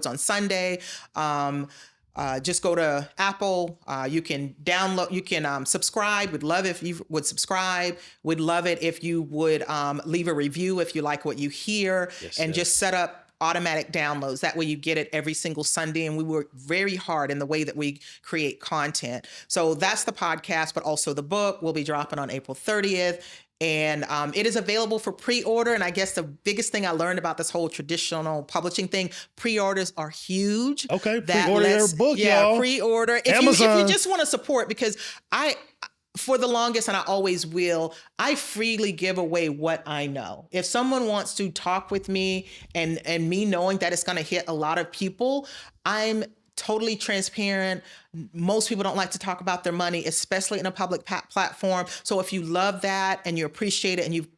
on Sunday. Just go to Apple. You can download, you can subscribe. We'd love if you would subscribe. We'd love it if you would leave a review if you like what you hear, just set up automatic downloads. That way you get it every single Sunday. And we work very hard in the way that we create content. So that's the podcast, but also the book will be dropping on April 30th. And it is available for pre-order. And I guess the biggest thing I learned about this whole traditional publishing thing, pre-orders are huge. Okay, pre-order your book, y'all. Pre-order. If you just want to support, because for the longest, and I always will, I freely give away what I know. If someone wants to talk with me and me knowing that it's going to hit a lot of people, I'm totally transparent. Most people don't like to talk about their money, especially in a public platform. So if you love that and you appreciate it and you've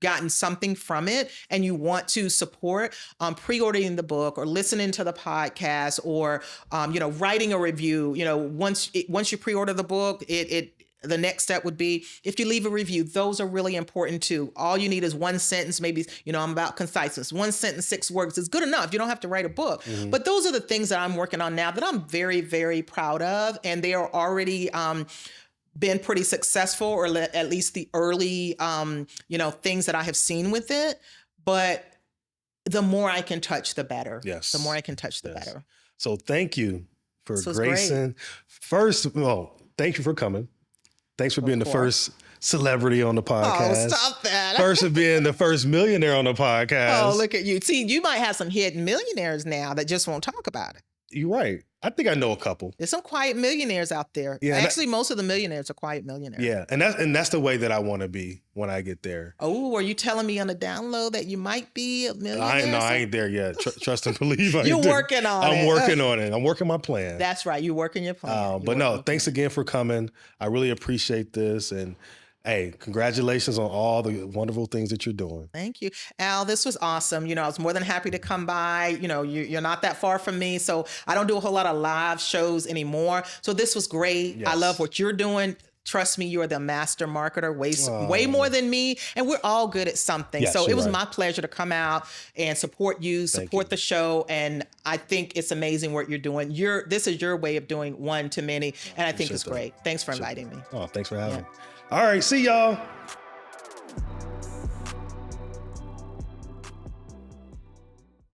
gotten something from it and you want to support, pre-ordering the book or listening to the podcast or, writing a review, once you pre-order the book, the next step would be if you leave a review. Those are really important too. All you need is one sentence, maybe, I'm about conciseness. One sentence, 6 words is good enough. You don't have to write a book. But those are the things that I'm working on now that I'm very, very proud of. And they are already been pretty successful, or at least the early, things that I have seen with it. But the more I can touch, the better. Yes. The more I can touch, the better. So thank you for This was gracing. great. First of all, thank you for coming. Thanks for being the first celebrity on the podcast. Oh, stop that. First of being the first millionaire on the podcast. Oh, look at you. See, you might have some hidden millionaires now that just won't talk about it. You're right. I think I know a couple. There's some quiet millionaires out there. Yeah, actually, most of the millionaires are quiet millionaires. Yeah, and that's the way that I want to be when I get there. Oh, are you telling me on the down low that you might be a millionaire? I ain't there yet. Trust and believe. You're working on it. I'm working on it. I'm working my plan. That's right. You're working your plan. But no, thanks again for coming. I really appreciate this. And hey, congratulations on all the wonderful things that you're doing. Thank you. Al, this was awesome. I was more than happy to come by. You're not that far from me, so I don't do a whole lot of live shows anymore. So this was great. Yes. I love what you're doing. Trust me, you are the master marketer, way more than me, and we're all good at something. Yes, so it was right. my pleasure to come out and support you, support the show, and I think it's amazing what you're doing. This is your way of doing one to many, and I think it's great. Thanks for inviting me. Oh, thanks for having me. All right, see y'all.